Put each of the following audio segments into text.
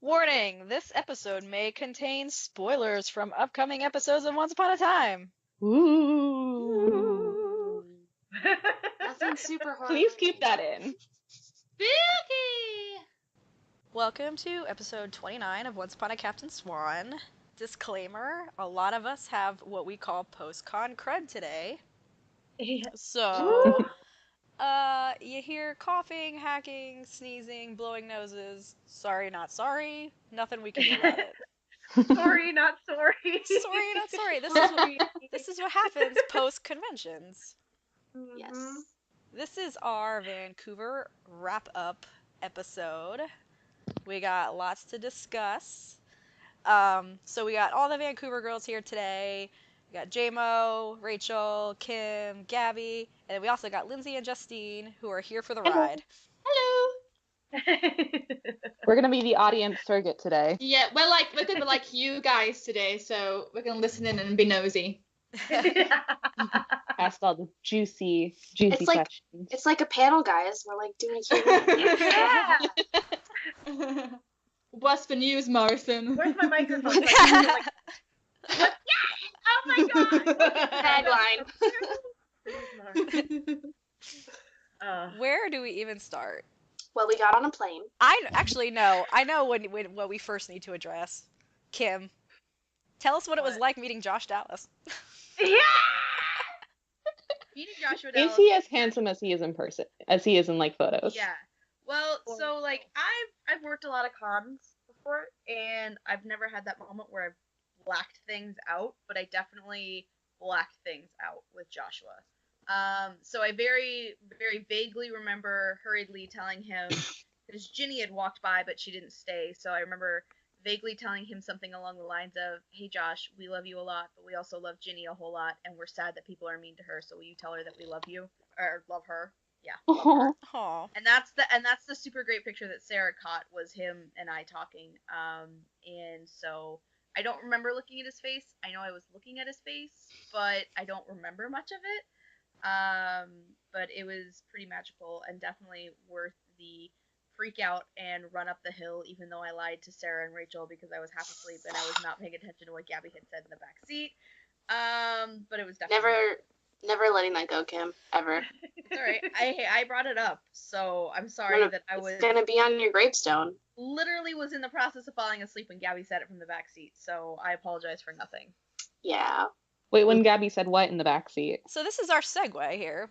Warning, this episode may contain spoilers from upcoming episodes of Once Upon a Time. Ooh. Nothing super horrible. Please keep that in. Spooky! Welcome to episode 29 of Once Upon a Captain Swan. Disclaimer, a lot of us have what we call post-con cred today. So, you hear coughing, hacking, sneezing, blowing noses. Sorry, not sorry. Nothing we can do about it. Sorry, not sorry. Sorry, not sorry. This is what happens post-conventions. Yes. This is our Vancouver wrap-up episode. We got lots to discuss. So we got all the Vancouver girls here today. We got JMO, Rachel, Kim, Gabby, and then we also got Lindsay and Justine, who are here for the ride. Hello. We're gonna be the audience surrogate today. Yeah, we're gonna be like you guys today, so we're gonna listen in and be nosy. Asked all the juicy It's like- questions. It's like a panel, guys. We're like doing a Q&A. What's the news, Morrison? Where's my microphone? Like, what? Oh my god! Where do we even start? Well, we got on a plane. I know what we first need to address. Kim, tell us what it was What? like meeting Josh Dallas. Yeah! Meeting Joshua Is Dallas. he as handsome as he is in person? As he is in like photos? Yeah. Well, so like I've worked a lot of cons before, and I've never had that moment where I've blacked things out, but I definitely blacked things out with Joshua. So I very, very vaguely remember hurriedly telling him, because Ginny had walked by, but she didn't stay, so I remember vaguely telling him something along the lines of, "Hey Josh, we love you a lot, but we also love Ginny a whole lot, and we're sad that people are mean to her, so will you tell her that we love you? Or love her?" Yeah. Aw. Aw. And that's the super great picture that Sarah caught, was him and I talking. And so I don't remember looking at his face. I know I was looking at his face, but I don't remember much of it. But it was pretty magical and definitely worth the freak out and run up the hill, even though I lied to Sarah and Rachel because I was half asleep and I was not paying attention to what Gabby had said in the back seat. But it was definitely Never letting that go, Kim. Ever. It's all right. I brought it up, so I'm sorry that I was It's gonna be on your gravestone. literally was in the process of falling asleep when Gabby said it from the back seat, so I apologize for nothing. Yeah. Wait, when Gabby said what in the backseat? So this is our segue here.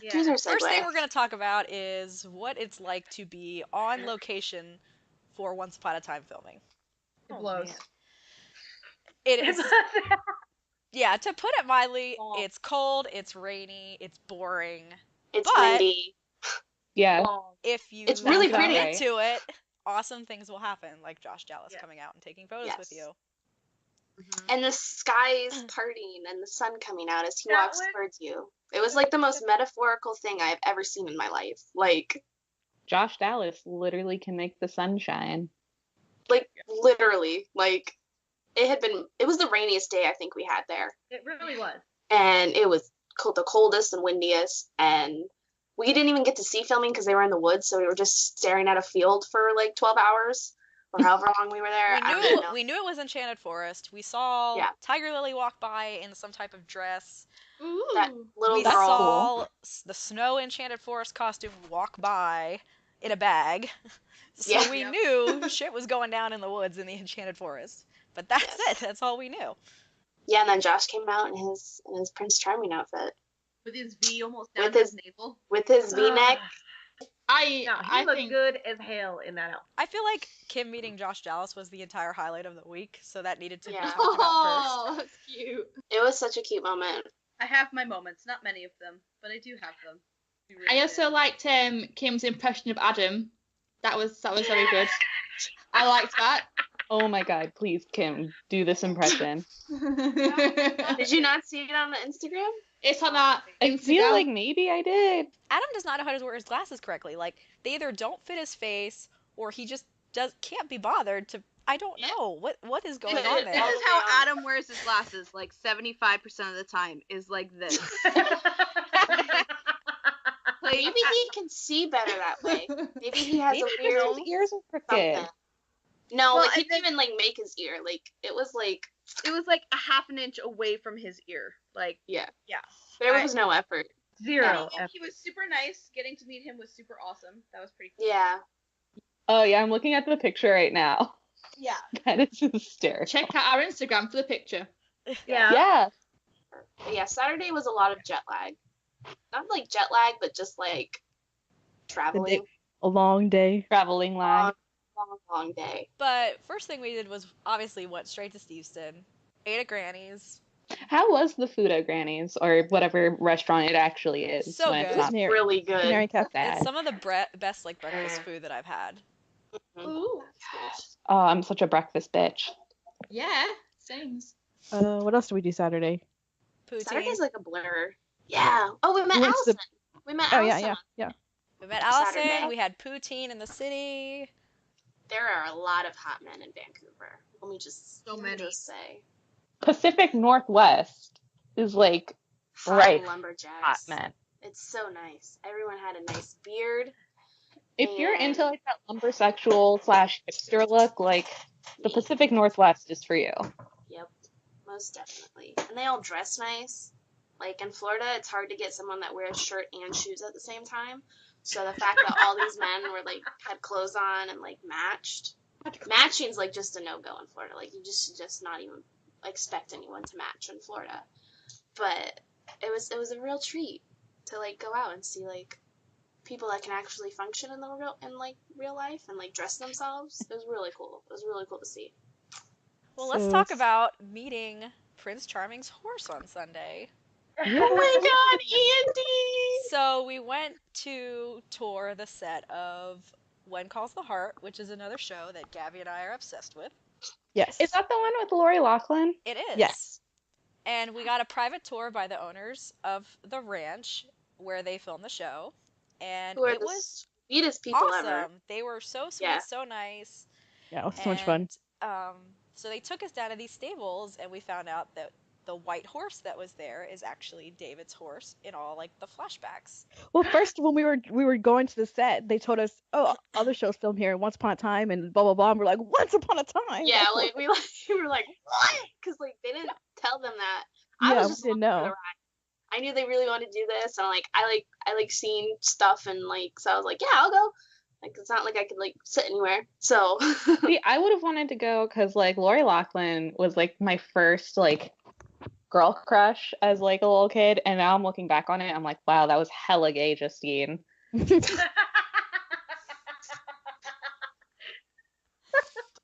Here's our segue. First thing we're going to talk about is what it's like to be on location for Once Upon a Time filming. It blows. man. It is, yeah, to put it mildly, Aw. it's cold, it's rainy, it's boring. It's but- windy. Yeah. If you It's really get pretty. into it, awesome things will happen, like Josh Dallas Yeah. coming out and taking photos Yes. with you. And the sky's parting and the sun coming out as he That walks was- towards you. It was like the most metaphorical thing I've ever seen in my life. Like Josh Dallas literally can make the sun shine. literally. Like it was the rainiest day I think we had there. It really was. And it was the coldest and windiest, and we didn't even get to see filming because they were in the woods, so we were just staring at a field for like 12 hours or however long we were there. I don't even know. We knew it was Enchanted Forest. We saw Yeah. Tiger Lily walk by in some type of dress. Ooh. That little We That's girl. saw the Snow Enchanted Forest costume walk by in a bag. So Yeah. we Yep. knew shit was going down in the woods in the Enchanted Forest. But that's Yes. it. That's all we knew. Yeah, and then Josh came out in his Prince Charming outfit With his V almost down With to his his- navel. with his V-neck. No, I he looked think good as hell in that outfit. I feel like Kim meeting Josh Dallas was the entire highlight of the week, so that needed to be Yeah. talked about first. Oh, that's cute. It was such a cute moment. I have my moments, not many of them, but I do have them. You really I also did. liked Kim's impression of Adam. That was very good. I liked that. Oh my god, please, Kim, do this impression. Did you not see it on the Instagram? It's on our I Instagram. feel like maybe I did. Adam does not know how to wear his glasses correctly. Like, they either don't fit his face, or he just can't be bothered to. I don't know what is going on This there. is how Adam wears his glasses, like 75% of the time, is like this. Like, Maybe he can see better that way. Maybe he has Maybe a weird his ears are crooked. something. No, Well, like he and didn't even like make his ear. Like it was like a half an inch away from his ear. Like, yeah, yeah. there was no effort. Zero. He was super nice. Getting to meet him was super awesome. That was pretty cool. Yeah. Oh yeah, I'm looking at the picture right now. Yeah. That is hysterical. Check out our Instagram for the picture. Yeah. Yeah. But yeah, Saturday was a lot of jet lag. Not like jet lag, but just like traveling. A long day. Traveling lag. Long day. But first thing we did was obviously went straight to Steveston, ate at Granny's. How was the food at Granny's or whatever restaurant it actually is? So when good. It's not Canary- Really good. Canary Cafe. bad. It's some of the best like breakfast food that I've had. Ooh. Oh, I'm such a breakfast bitch. Yeah, seems. What else did we do Saturday? Poutine. Saturday's like a blur. Yeah. Oh, we met We went to Allison. We met Oh Allison. yeah. We met Allison. Saturday. We had poutine in the city. There are a lot of hot men in Vancouver. Let me just many. just say. Pacific Northwest is like Hot Right. lumberjacks. hot man. It's so nice. Everyone had a nice beard. If you're And- into like that lumbersexual / hipster look, like the Pacific Northwest is for you. Yep, most definitely. And they all dress nice. Like in Florida, it's hard to get someone that wears shirt and shoes at the same time. So the fact that all these men were like had clothes on and like matched. Matching's like just a no-go in Florida. Like you just not even expect anyone to match in Florida. But it was a real treat to like go out and see like people that can actually function in real life and like dress themselves. It was really cool. It was really cool to see. Well, let's So- talk about meeting Prince Charming's horse on Sunday. Oh my god, Andy! So we went to tour the set of When Calls the Heart, which is another show that Gabby and I are obsessed with. Yes. Is that the one with Lori Loughlin? It is. Yes. And we got a private tour by the owners of the ranch where they filmed the show. And Who are it the was sweetest people awesome. ever. They were so sweet, Yeah. so nice. Yeah, it was so much fun. And, so they took us down to these stables, and we found out that the white horse that was there is actually David's horse in all like the flashbacks. Well, first when we were going to the set, they told us, "Oh, other shows filmed here, Once Upon a Time, and blah blah blah." And we're like, "Once Upon a Time?" Yeah, like we were like, what? Because like they didn't tell them that. I Yeah, was we just didn't along for know. the ride. I knew they really wanted to do this, and I like seeing stuff, and like so I was like, yeah, I'll go. Like it's not like I could like sit anywhere, so See, I would have wanted to go because like Lori Loughlin was like my first like girl crush as like a little kid, and now I'm looking back on it, I'm like, wow, that was hella gay, Justine.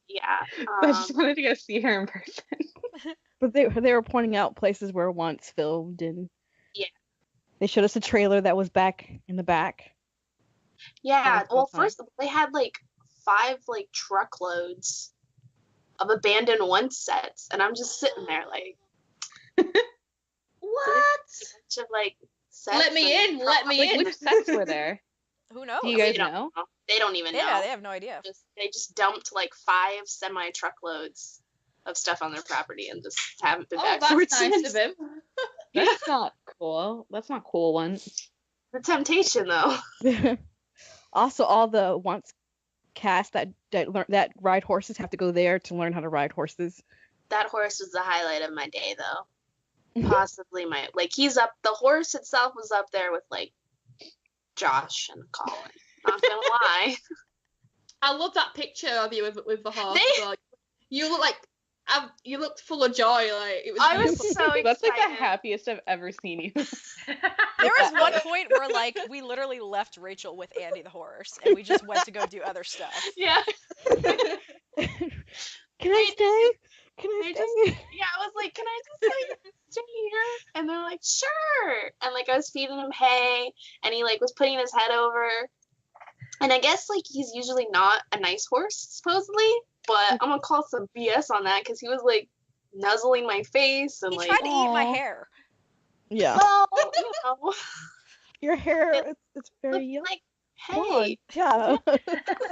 yeah. I just wanted to go see her in person. But they were pointing out places where Once filmed, and Yeah. they showed us a trailer that was back in the back. Yeah. That was Well, so fun. first they had like 5 like truckloads of abandoned Once sets, and I'm just sitting there like, What? a bunch of like sets. Let me and in, let me Like in. which sets were there? Who knows? Do you guys They don't know? They don't even know. Yeah, they have no idea. They just dumped like 5 semi truckloads of stuff on their property and just haven't been Oh, back that's for it nice since. of him. That's not cool. That's not cool one. The temptation though. Also, all the Once cast that ride horses have to go there to learn how to ride horses. That horse was the highlight of my day though. Possibly he's up, the horse itself was up there with like Josh and Colin. Not gonna lie. I love that picture of you with the horse. They- as well. You look like you looked full of joy. Like it was. I was beautiful. so excited. That's like the happiest I've ever seen you. There was one point where like we literally left Rachel with Andy the horse, and we just went to go do other stuff. Yeah. Can I stay? Can I They stay? Yeah, I was like, can I just like stay here? And they're like, sure. And like I was feeding him hay, and he like was putting his head over. And I guess like he's usually not a nice horse, supposedly, but I'm gonna call some BS on that because he was like nuzzling my face and He like, tried to eat my Aw. hair. Yeah. well, you know, Your hair, It it's very young. like, blonde. hey, Yeah.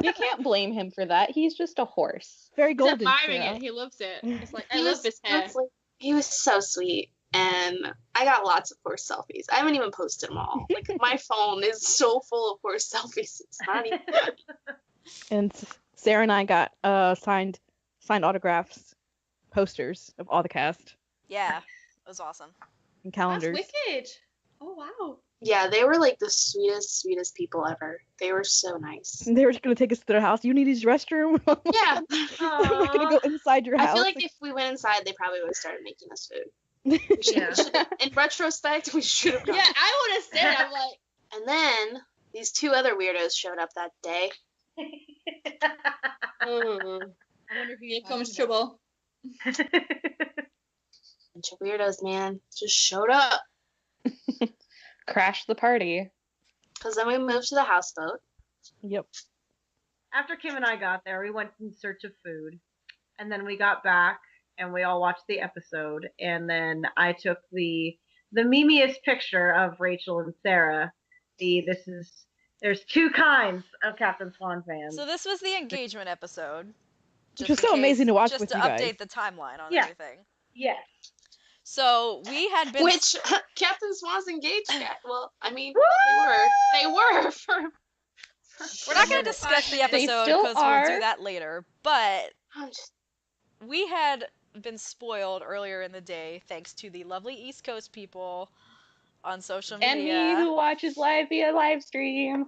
You can't blame him for that. He's just a horse. Very He's golden. admiring Sarah. it. He loves it. It's like I he love was this hair. honestly, he was so sweet. And I got lots of horse selfies. I haven't even posted them all. Like my phone is so full of horse selfies. It's not even funny. And Sarah and I got signed autographs, posters of all the cast Yeah, it was awesome. and That's calendars. wicked. Oh wow. Yeah, they were like the sweetest people ever. They were so nice. And they were just gonna take us to their house. You need to use the restroom. Yeah. They were gonna go inside your house. I feel like if we went inside, they probably would have started making us food. Yeah. In retrospection, we should have done Yeah, it. I would have said. I'm like, And then these two other weirdos showed up that day. I wonder if here comes trouble. Bunch of weirdos, man. Just showed up. Crash the party. Because then we moved to the houseboat. Yep. After Kim and I got there, we went in search of food, and then we got back and we all watched the episode. And then I took the memeiest picture of Rachel and Sarah. There's two kinds of Captain Swan fans. So this was the engagement episode. Which just was in so amazing to watch just with to you guys. update the timeline on Yeah. everything. Yes. So we had been Which Captain Swan's engaged at. Well, I mean, they were for. we're not going to discuss the They episode still because we'll are. do that later, but I'm just. we had been spoiled earlier in the day thanks to the lovely East Coast people on social And media. me who watches live via live stream.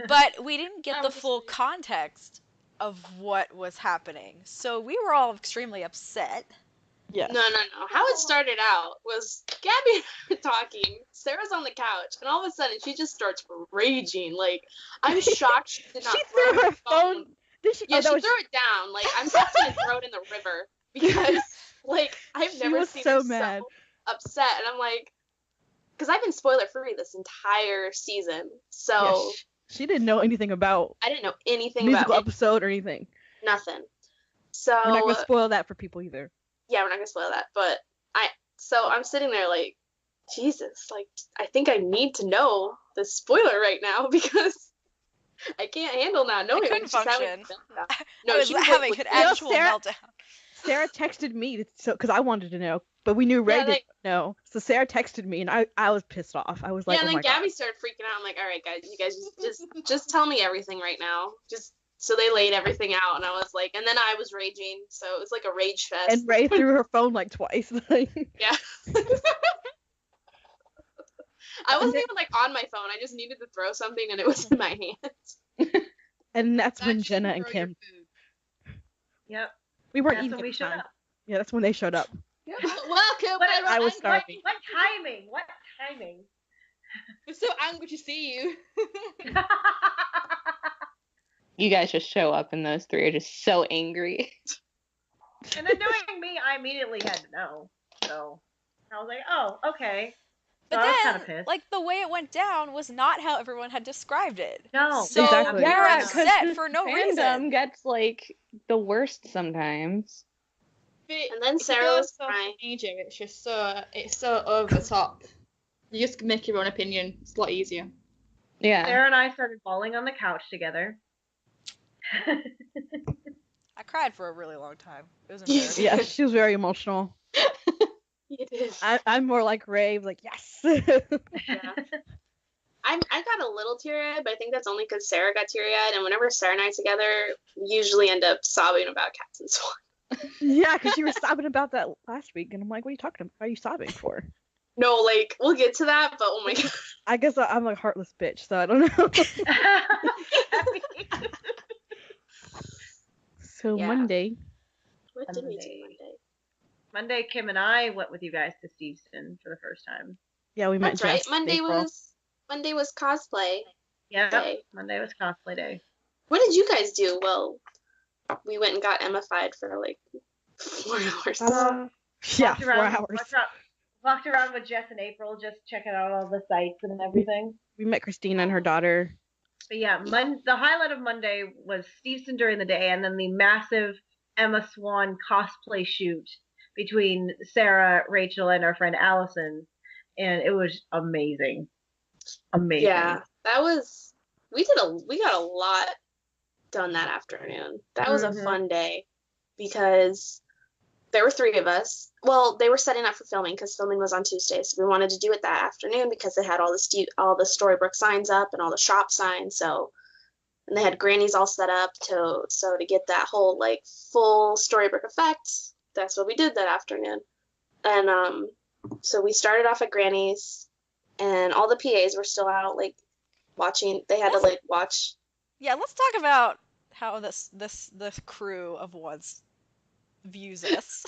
But we didn't get I the was full context of what was happening. So we were all extremely upset. Yes. No. How it started out was Gabby and I were talking. Sarah's on the couch, and all of a sudden she just starts raging. Like, I'm shocked she did not She throw threw her phone. Did she? Yeah, oh, she that was, threw it down. Like, I'm tempted to throw it in the river because, like, I've She never was seen so her mad. so upset. And I'm like, because I've been spoiler free this entire season, so yeah, she didn't know anything about I didn't know anything musical about episode or anything. nothing. So We're not gonna spoil that for people either. yeah, we're not gonna spoil that. But I'm sitting there like, Jesus, like I think I need to know the spoiler right now because I can't handle not knowing. couldn't She's having function. a meltdown. I was she having was- an You know, actual Sarah- meltdown. Sarah texted me because I wanted to know, but we knew Ray Yeah, didn't know. So Sarah texted me, and I was pissed off. I was like, yeah, and oh then my Gabby god. started freaking out. I'm like, all right, guys, you guys just tell me everything right now. Just so they laid everything out, and I was like, and then I was raging, so it was like a rage fest. And Ray threw her phone like twice. Yeah. I wasn't even like on my phone. I just needed to throw something, and it was in my hands. And that's when That Jenna just and throw your Kim. food. Yep. We weren't That's eating when at we the showed time. up. Yeah, that's when they showed up. Welcome. What- we're I was angry. starving. What timing? What timing? We're so angry to see you. You guys just show up and those three are just so angry. And then knowing me, I immediately had to know. So I was like, oh, okay. But So I was then, kind of pissed. like, the way it went down was not how everyone had described it. No. So Exactly. we were Yeah, upset this for no fandom reason. gets like the worst sometimes. And then If you Sarah go was social crying. media, it's just so over the top. You just make your own opinion. It's a lot easier. Yeah. Sarah and I started bawling on the couch together. I cried for a really long time. It was embarrassing. Yeah, she was very emotional. You did. I'm more like Ray, like yes. Yeah. I got a little teary-eyed, but I think that's only because Sarah got teary-eyed, and whenever Sarah and I are together, we usually end up sobbing about Captain Swan. Yeah, because you were sobbing about that last week, and I'm like, what are you talking about? What are you sobbing for? No, like, we'll get to that, but oh my god. I guess I'm a heartless bitch, so I don't know. So Yeah. Monday. What did we do Monday. Monday? Monday, Kim and I went with you guys to Steveston for the first time. Yeah, we met That's right. Jess in April. Monday was cosplay Yeah. day. Monday was cosplay day. What did you guys do? Well, we went and got Emma-fied for like 4 hours. Yeah, Walked 4 around, hours. Walked around with Jess and April, just checking out all the sites and everything. We met Christina and her daughter. But yeah, the highlight of Monday was Steveston during the day, and then the massive Emma Swan cosplay shoot between Sarah, Rachel, and our friend Allison, and it was amazing. Amazing. Yeah, that was. We got a lot done that afternoon. That was a Mhm. fun day because there were 3 of us. Well, they were setting up for filming because filming was on Tuesday, so we wanted to do it that afternoon because they had all the Storybrooke signs up and all the shop signs. So and they had grannies all set up to get that whole like full Storybook effect. That's what we did that afternoon. And so we started off at Granny's, and all the PAs were still out like watching. They had to like watch. Yeah, let's talk about how the crew of Once views us.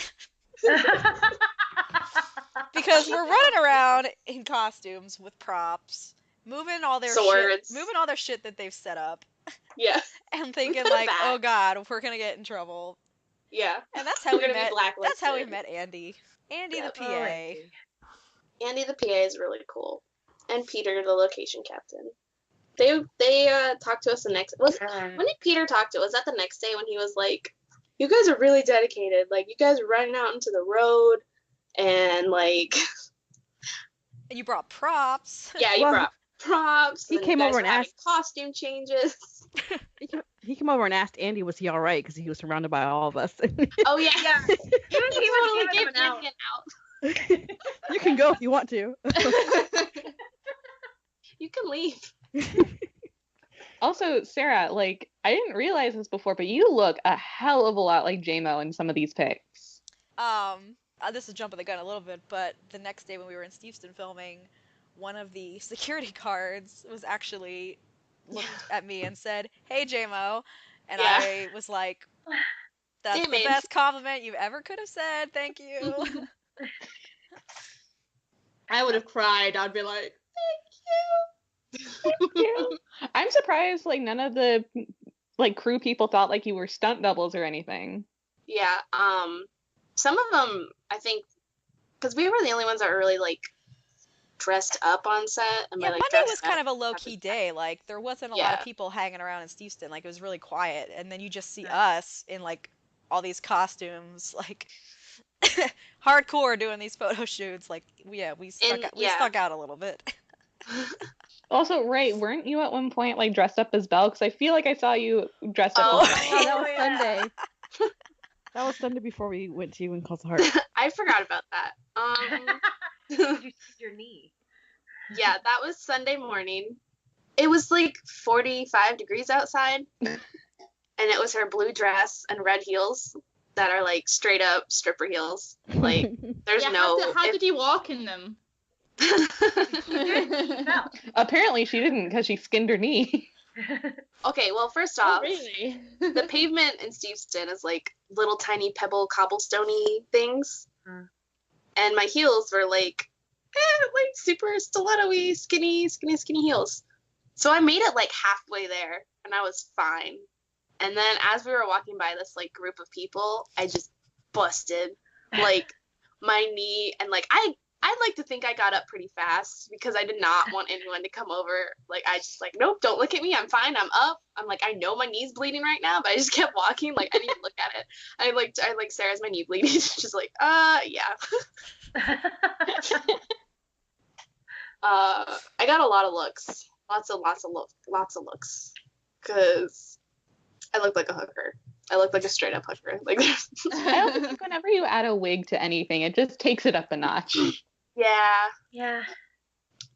Because we're running around in costumes with props, moving all their Swords. shit that they've set up, Yeah. and thinking put it like, back. oh god, we're gonna get in trouble. Yeah. And that's how We're we gonna be met. blacklisted. That's how we met Andy. Andy Yep. the PA. Oh, Andy. Andy the PA is really cool, and Peter the location captain. They talked to us the next. When did Peter talk to us? Was that the next day when he was like, "You guys are really dedicated. Like, you guys are running out into the road, and like." And you brought props. Yeah, you Well, brought props. he And came you guys over were and having asked- costume changes. He came over and asked Andy, was he all right? Because he was surrounded by all of us. Oh yeah. Yeah. He was Totally giving gave him an out. Andy an out. You can go if you want to. You can leave. Also, Sarah, like, I didn't realize this before, but you look a hell of a lot like JMO in some of these pics. This is jumping the gun a little bit, but the next day when we were in Steveston filming, one of the security guards was actually looked at me and said, "Hey, JMO," and Yeah. I was like, "That's the Damon. best compliment you ever could have said. Thank you." I would have cried. I'd be like, I'm surprised, like, none of the, like, crew people thought, like, you were stunt doubles or anything. Yeah. Some of them, I think, because we were the only ones that were really like dressed up on set. And Yeah, by, like, Monday dressed was kind up, of a low-key day. Like, there wasn't a lot of Yeah. people hanging around in Steveston. Like, it was really quiet. And then you just see Yeah. us in, like, all these costumes, like, hardcore doing these photo shoots. Like, yeah, we stuck out a little bit. Also, right, weren't you at one point, like, dressed up as Belle? Because I feel like I saw you dressed up Oh. as Belle. Oh, that was yeah. Sunday. That was Sunday before we went to In Calls the Heart. I forgot about that. Did you see your knee? Yeah, that was Sunday morning. It was like 45 degrees outside, and it was her blue dress and red heels that are like straight up stripper heels. Like, there's yeah, no. how did you walk in them? No. Apparently she didn't, because she skinned her knee. Okay, well, first Oh, off, really? the pavement in Steveston is like little tiny pebble cobblestoney things, and my heels were like super stiletto-y, skinny heels. So I made it like halfway there, and I was fine. And then as we were walking by this like group of people, I just busted like my knee, and like I'd like to think I got up pretty fast because I did not want anyone to come over. Like, I just like, nope, don't look at me. I'm fine. I'm up. I'm like, I know my knee's bleeding right now, but I just kept walking. Like, I didn't even look at it. I like, Sarah's my knee bleeding. She's like, yeah. I got a lot of looks. Lots of looks. Cause I look like a hooker. I look like a straight up hooker. Like, I also think whenever you add a wig to anything, it just takes it up a notch. yeah. Yeah.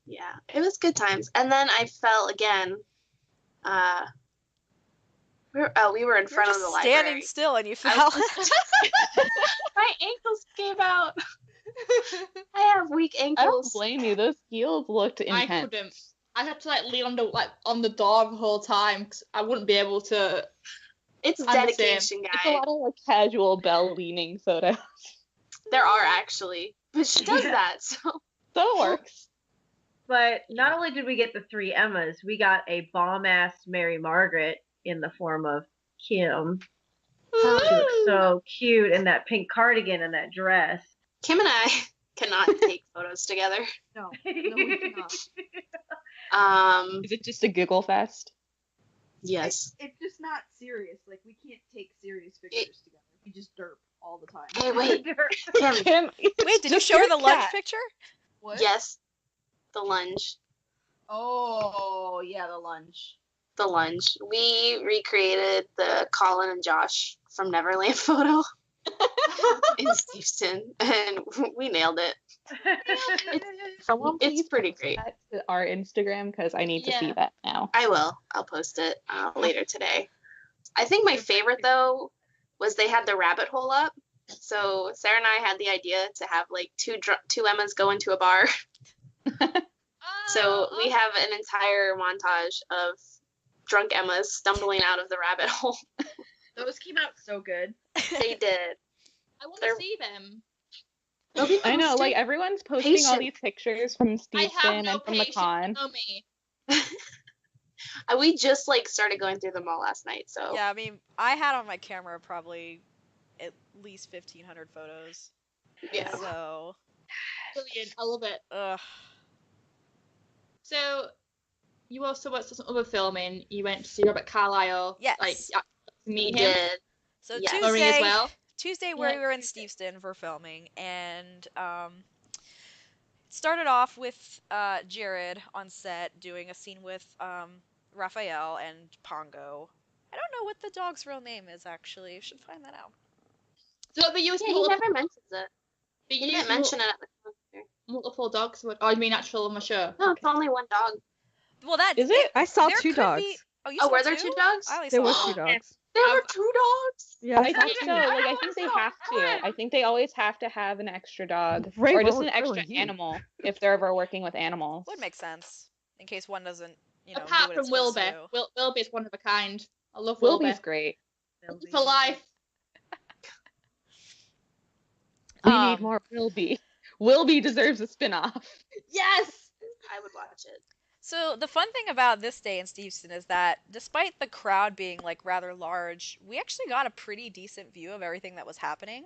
Yeah, it was good times. And then I fell again. We were in You're front of just the library. standing still and you I fell. was my ankles gave out. I have weak I don't ankles. blame you. Those heels looked I intense. couldn't. I had to like lean on the door the whole time because I wouldn't be able to. It's I'm the same. dedication, It's a guys. lot of like casual Belle leaning photos. There are actually, but she does that. So So it works. But not only did we get the three Emmas, we got a bomb-ass Mary Margaret in the form of Kim. She looks so cute in that pink cardigan and that dress. Kim and I cannot take photos together. No, we cannot. Is it just a giggle fest? Yes. It's just not serious. Like, we can't take serious pictures together. We just derp all the time. Hey, wait, Kim. Kim, Wait, did you show her the lunch picture? What? Yes, the lunge. Oh, yeah, the lunch. The lunge. We recreated the Colin and Josh from Neverland photo. in Houston, and we nailed it. Someone It's please pretty post great. that to our Instagram because I need to see Yeah. that now. I will. I'll post it later today. I think my favorite though was they had the rabbit hole up. So Sarah and I had the idea to have like two Emmas go into a bar. So we have an entire montage of drunk Emmas stumbling out of the rabbit hole. Those came out so good. They did. I want They're- to see them. They'll be I know, posted. like everyone's posting all Patient. these pictures from I Steve have and no from the patience. con. Know me. We just like started going through them all last night. So Yeah, I mean, I had on my camera probably at least 1,500 photos. yeah. So, Brilliant. I love it. ugh. So, you also watched some other filming. You went to see Robert Carlyle. Yes. Like, to We meet him. did. So Yes. Marie as well. Tuesday Yeah. we were in Steveston for filming, and it started off with Jared on set doing a scene with Raphael and Pongo. I don't know what the dog's real name is, actually. You should find that out. So, they used Yeah, he never mentions it. they He used didn't mention it at the concert. multiple dogs. Oh, I mean actual on my show. No, it's only one dog. Well, that Is it? I saw there two could dogs. be. Oh, you Oh, saw were there two? two dogs? I only There saw was one. two dogs. There were I've- two dogs. Yeah, I I saw think so. two. Like I think they have to. I think they always have to have an extra dog Ray, or just where an were extra you? animal if they're ever working with animals. Would make sense in case one doesn't, do Apart what from it's supposed Wilbur. to do. Wilbur's one of a kind. I love Wilbur. Wilby's great. For life. We need more Wilby. Wilby deserves a spin-off. Yes! I would watch it. So the fun thing about this day in Steveston is that despite the crowd being like rather large, we actually got a pretty decent view of everything that was happening.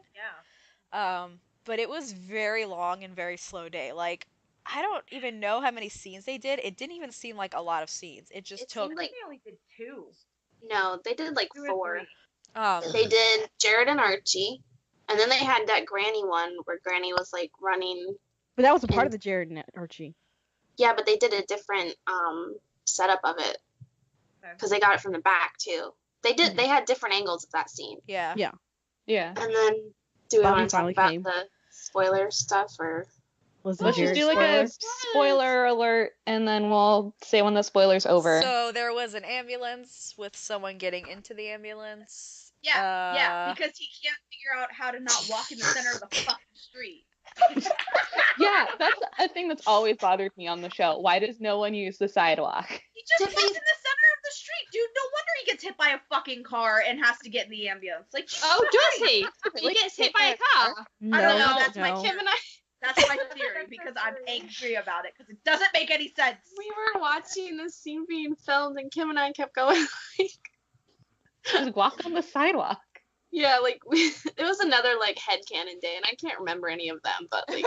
Yeah. But it was very long and very slow day. Like I don't even know how many scenes they did. It didn't even seem like a lot of scenes. It just It took seemed like They only did two. no, they did like 2 or 4. 3. They did Jared and Archie, and then they had that Granny one where Granny was like running. But that was a part of the Jared and Archie. Yeah, but they did a different setup of it because they got it from the back too. They did. They had different angles of that scene. yeah. Yeah. Yeah. And then, do we Bobby want to talk finally about came. the spoiler stuff or? Was the Let's just Jared do like spoiler? a spoiler alert and then we'll say when the spoiler's over. So there was an ambulance with someone getting into the ambulance. Yeah, because he can't figure out how to not walk in the center of the fucking street. Yeah, that's a thing that's always bothered me on the show. Why does no one use the sidewalk? He just gets in the center of the street, dude. No wonder he gets hit by a fucking car and has to get in the ambulance. Like, Oh, does he? He Like, gets hit by a car? No, I don't know. That's my no. Kim and I. That's my theory because I'm angry about it because it doesn't make any sense. We were watching this scene being filmed, and Kim and I kept going like, Just walk on the sidewalk. yeah, like it was another like headcanon day, and I can't remember any of them, but like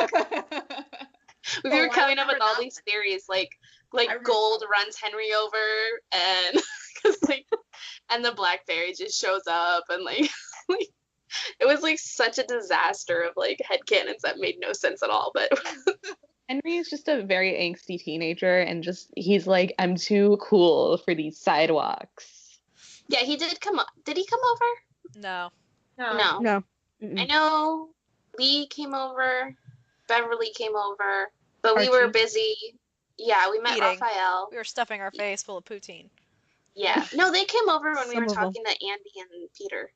we Oh, were I coming up with remember all that these one. theories, like I remember Gold that runs Henry over, and cause like, and the Blackberry just shows up, and like, like it was like such a disaster of like headcanons that made no sense at all, but. Henry is just a very angsty teenager and just he's like, I'm too cool for these sidewalks. Yeah, he did come up. Did he come over? No. No. No. I Mm-mm. know Lee came over, Beverly came over, but we were Archie. busy. Yeah, we met Eating. Raphael. We were stuffing our face full of poutine. Yeah. No, they came over when we Some were of them. talking to Andy and Peter.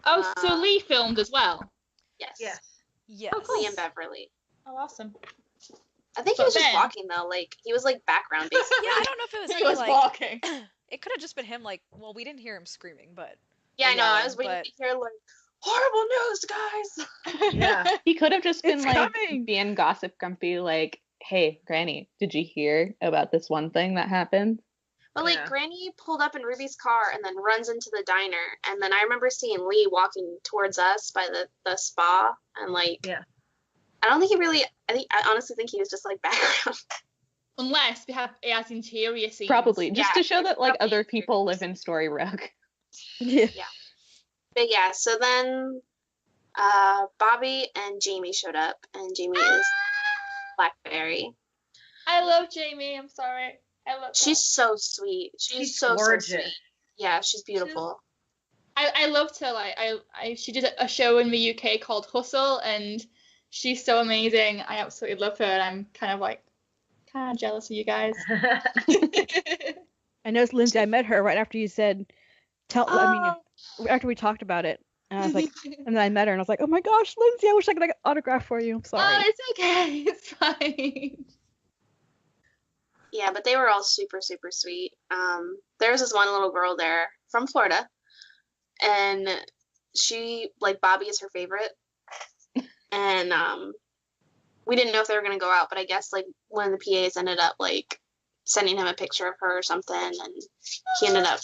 Oh, so Lee filmed as well? Yes. Yes. Yes. Lee and Beverly. Oh, awesome. I think he But was just then- walking though. Like he was like background basically. Yeah, I don't know if it was He him, was like walking. it could have just been him like, well, we didn't hear him screaming, but Yeah, I know. I yelling, was waiting but- to hear like horrible news, guys. Yeah. He could have just been It's like coming. being gossip grumpy, like, hey, Granny, did you hear about this one thing that happened? But like Yeah. Granny pulled up in Ruby's car and then runs into the diner, and then I remember seeing Lee walking towards us by the spa, and like Yeah. I don't think he really. I honestly think he was just like background. Unless he has interior scenes. Probably. Just Yeah, to show that like probably other people live in Storybrooke. Yeah. But yeah, so then Bobby and Jamie showed up, and Jamie is Blackberry. I love Jamie. I'm sorry. I love She's so sweet. She's so gorgeous. sweet. Yeah, she's beautiful. I loved her. Like she did a show in the UK called Hustle, and she's so amazing. I absolutely love her, and I'm kind of jealous of you guys. I noticed, Lindsay, I met her right after you said, Oh. after we talked about it. And I was like, and then I met her and I was like, oh my gosh, Lindsay, I wish I could get an autograph for you. I'm sorry. Oh, it's okay. It's fine. Yeah, but they were all super, super sweet. There was this one little girl there from Florida, and she, like, Bobby is her favorite. And we didn't know if they were going to go out, but I guess, like, one of the PAs ended up, like, sending him a picture of her or something, and he ended up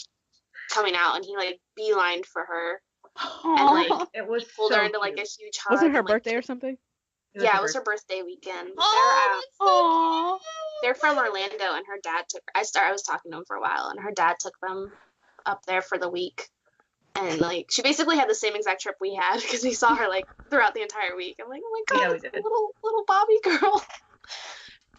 coming out, and he, like, beelined for her. And, like, It was pulled so her into, like, a cute. huge hug. Wasn't it her and, like, birthday or something? Yeah, it was her birthday weekend. Oh, that's so They're from Orlando, and her dad took. I was talking to him for a while, and her dad took them up there for the week, and like she basically had the same exact trip we had because we saw her like throughout the entire week. I'm like, oh my god, Yeah, we it's a did. little Bobby girl,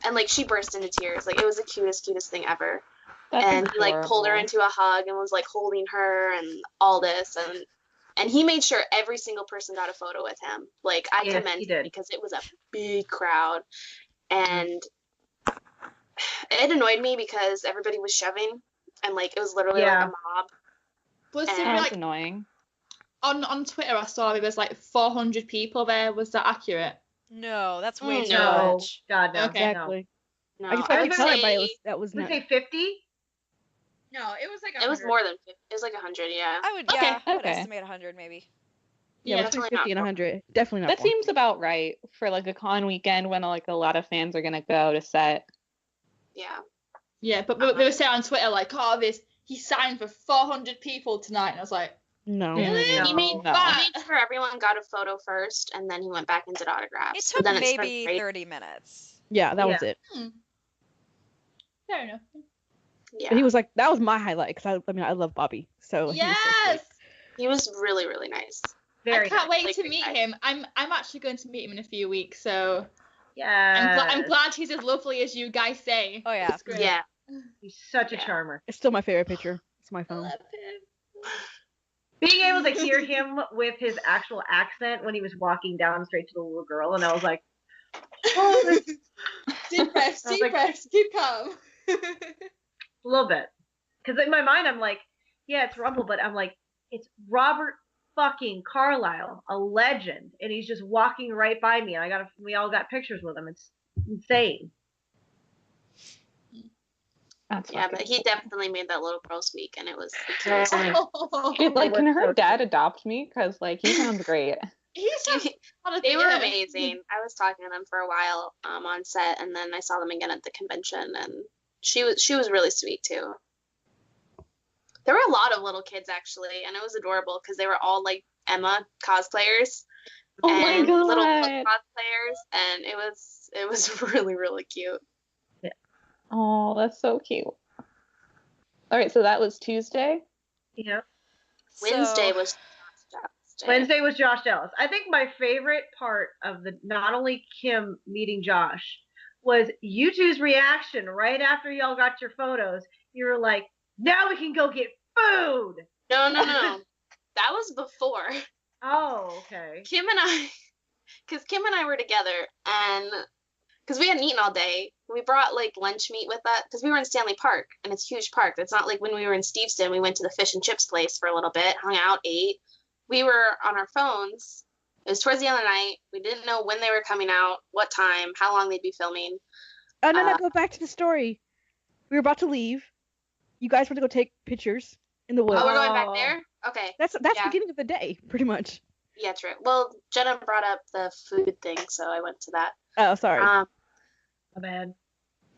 and like she burst into tears. Like it was the cutest thing ever. That's And he like pulled her adorable. into a hug and was like holding her and all this, and he made sure every single person got a photo with him. Like I Yes, commend he him did. because it was a big crowd, and it annoyed me because everybody was shoving, and like it was literally like Yeah. a mob. Was And- it That's like annoying. on Twitter? I saw there was like 400 people there. Was that accurate? No, that's way too No. much. God, no. Okay. Exactly. No, I guess I I would could tell everybody say that was Would not. say 50? No, it was like it was more than 50. It was like 100, yeah. I would, Okay, yeah, I would okay. estimate 100 maybe. Yeah, Yeah. between Definitely 50 and not 100. Definitely not That 400. seems about right for like a con weekend when like a lot of fans are gonna go to set. Yeah. Yeah, but they were saying on Twitter like, oh, he signed for 400 people tonight, and I was like, No. really? No. You mean No. He that? made sure everyone got a photo first, and then he went back and did autographs. It But took then it maybe started, 30 minutes. Yeah, that was Yeah. it. Fair enough. yeah. But he was like, that was my highlight because I love Bobby. So he was so sweet. Yes. He was really, really nice. Very I can't nice. wait Like, to meet I- him. I'm actually going to meet him in a few weeks, so Yeah. I'm glad he's as lovely as you guys say. Oh, yeah. It's great. Yeah. He's such a Yeah. charmer. It's still my favorite picture. It's my I phone. love him. Being able to hear him with his actual accent when he was walking down straight to the little girl, and I was like, oh, Deep breaths, I was deep like- breaths, keep calm. a little bit. Because in my mind, I'm like, yeah, it's Rumble, but I'm like, it's Robert fucking Carlyle, a legend, and he's just walking right by me, and we all got pictures with him. It's insane. That's Yeah, but fucking he cool. definitely made that little girl's week, and it was the cutest thing. Dude, like, It can was her so dad adopt me? Because like he sounds great. They were amazing. I was talking to them for a while on set, and then I saw them again at the convention, and she was really sweet too. There were a lot of little kids actually, and it was adorable because they were all like Emma cosplayers Oh my and little Hook god. cosplayers, and it was really, really cute. Oh, that's so cute. All right, so that was Tuesday. Yeah. Wednesday So- was Wednesday. Wednesday was Josh Ellis. I think my favorite part of the not only Kim meeting Josh was you two's reaction right after y'all got your photos. You were like, now we can go get food. No. That was before. Oh, okay. Kim and I were together, and because we hadn't eaten all day, we brought like lunch meat with us because we were in Stanley Park, and it's a huge park. It's not like when we were in Steveston, we went to the fish and chips place for a little bit, hung out, ate. We were on our phones. It was towards the end of the night. We didn't know when they were coming out, what time, how long they'd be filming. Oh, no, go back to the story. We were about to leave. You guys went to go take pictures in the woods. Oh, we're going back there? Okay. That's yeah. the beginning of the day, pretty much. Yeah, true. Well, Jenna brought up the food thing, so I went to that. Oh, sorry. My bad.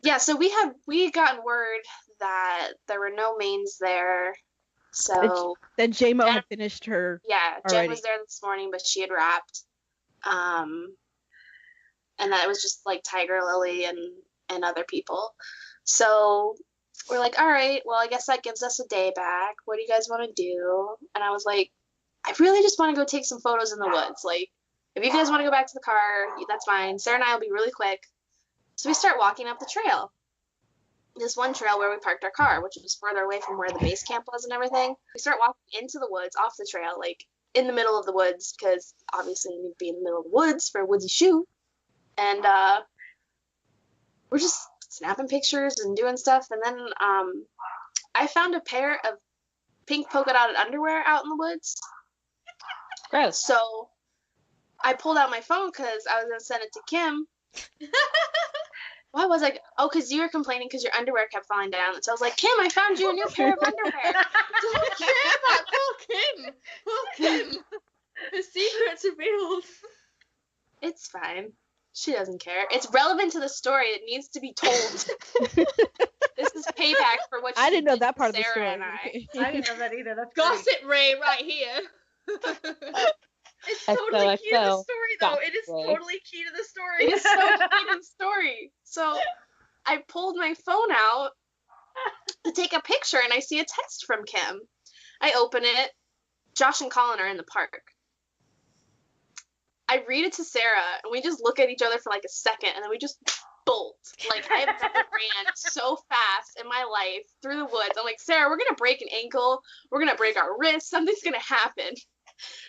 Yeah, so we had gotten word that there were no mains there. So Then J-Mo Jen- had finished her. yeah, Jen already. was there this morning, but she had wrapped. And that it was just like Tiger Lily and other people. So we're like, all right, well, I guess that gives us a day back. What do you guys want to do? And I was like, I really just want to go take some photos in the woods. Like, if you guys want to go back to the car, that's fine. Sarah and I will be really quick. So we start walking up the trail. this one trail where we parked our car, which was further away from where the base camp was and everything. We start walking into the woods, off the trail, like in the middle of the woods, because obviously you need to be in the middle of the woods for a woodsy shoot. And we're just snapping pictures and doing stuff. And then I found a pair of pink polka dotted underwear out in the woods. Gross. So I pulled out my phone because I was going to send it to Kim. Why was I? Oh, because you were complaining because your underwear kept falling down. So I was like, Kim, I found you a new pair of underwear. Don't care about Kim. Kim. The secret's revealed. It's fine. She doesn't care. It's relevant to the story. It needs to be told. This is payback for what she I didn't know did that to part of the Sarah story. and I. I didn't know that either. That's great. Gossip Ray right here. It's totally key to the XOXO. story, though. It is Gossip Ray. totally key to the story. It is so key to the story. So I pulled my phone out to take a picture, and I see a text from Kim. I open it. Josh and Colin are in the park. I read it to Sarah, and we just look at each other for like a second, and then we just bolt. Like, I have never ran so fast in my life through the woods. I'm like, Sarah, we're going to break an ankle. We're going to break our wrist. Something's going to happen.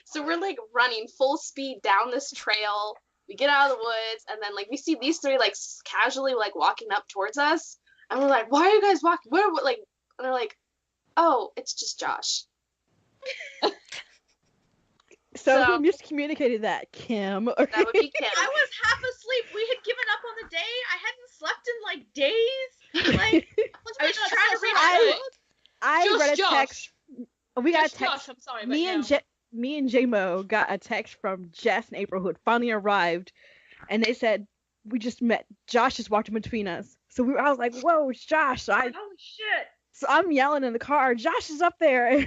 So we're, like, running full speed down this trail. We get out of the woods, and then, like, we see these three, like, casually, like, walking up towards us. And we're like, why are you guys walking? What, like, and they're like, oh, it's just Josh. So who miscommunicated that? Kim? Or... That would be Kim. I was half asleep. We had given up on the day. I hadn't slept in like days. Like I was trying to read my book. I Just read a Josh. text. We got a Just text. Josh, I'm sorry, but Me and J-Mo got a text from Jess and April, who had finally arrived, and they said, we just met. Josh just walked in between us. So I was like, whoa, it's Josh. So Holy shit. I'm yelling in the car, Josh is up there.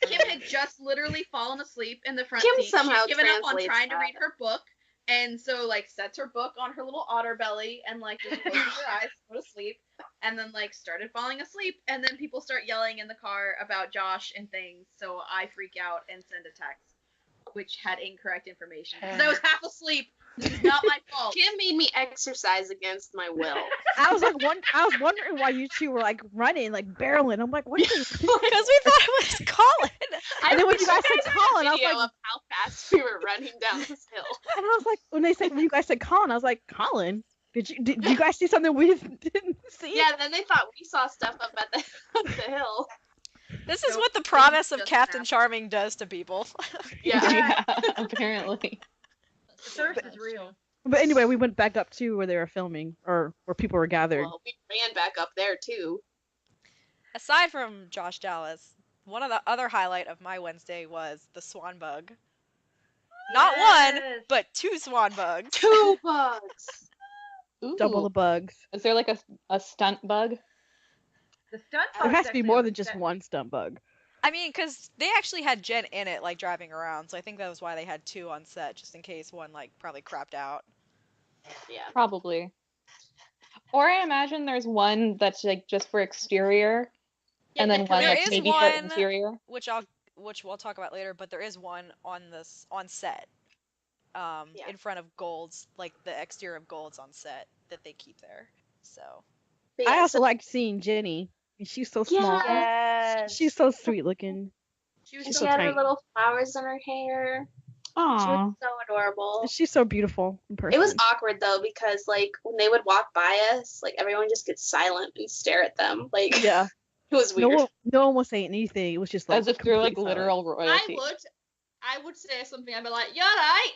Kim had just literally fallen asleep in the front Kim seat. somehow She'd given up on translates trying to that. read her book, and so like sets her book on her little otter belly and like just closes her eyes, go to sleep, and then like started falling asleep, and then people start yelling in the car about Josh and things, so I freak out and send a text, which had incorrect information because I was half asleep. This is not my fault. Kim made me exercise against my will. I was wondering why you two were like running, like barreling. I'm like, what is this? Because we thought it was Colin. And then when you guys said Colin, I was Video like, of how fast we were running down this hill. and I was like, when you guys said Colin, I was like, Colin, did you guys see something we didn't see? Yeah, then they thought we saw stuff up at the hill. This is So what the promise of just Captain happened. Charming does to people. Yeah. Apparently. The thirst is real. But anyway, we went back up to where they were filming, or where people were gathered. Well, we ran back up there too. Aside from Josh Dallas, one of the other highlight of my Wednesday was the swan bug. Not one, Yes. but 2 swan bugs. 2 bugs. Double Ooh. the bugs. Is there like a stunt bug? The stunt There has to be more than actually just was- one stunt bug. I mean, because they actually had Jen in it, like, driving around, so I think that was why they had 2 on set, just in case one, like, probably crapped out. Yeah. Probably. Or I imagine there's one that's like just for exterior, and then one there that's is maybe for one- interior. Which we'll talk about later, but there is one on set, Yeah. in front of Gold's, like, the exterior of Gold's on set that they keep there, so. But yeah, I also so- liked seeing Jenny. She's so small. Yes. She's so sweet looking. She was she's she so had her tiny. little flowers in her hair. She Aww. was so adorable. She's so beautiful in person. It was awkward though because like when they would walk by us, like everyone just gets silent and stare at them. Like Yeah. it was No weird. one was saying anything. It was just like As if they're like complete silence. literal royalty. I would say something. I'd be like, "You're right."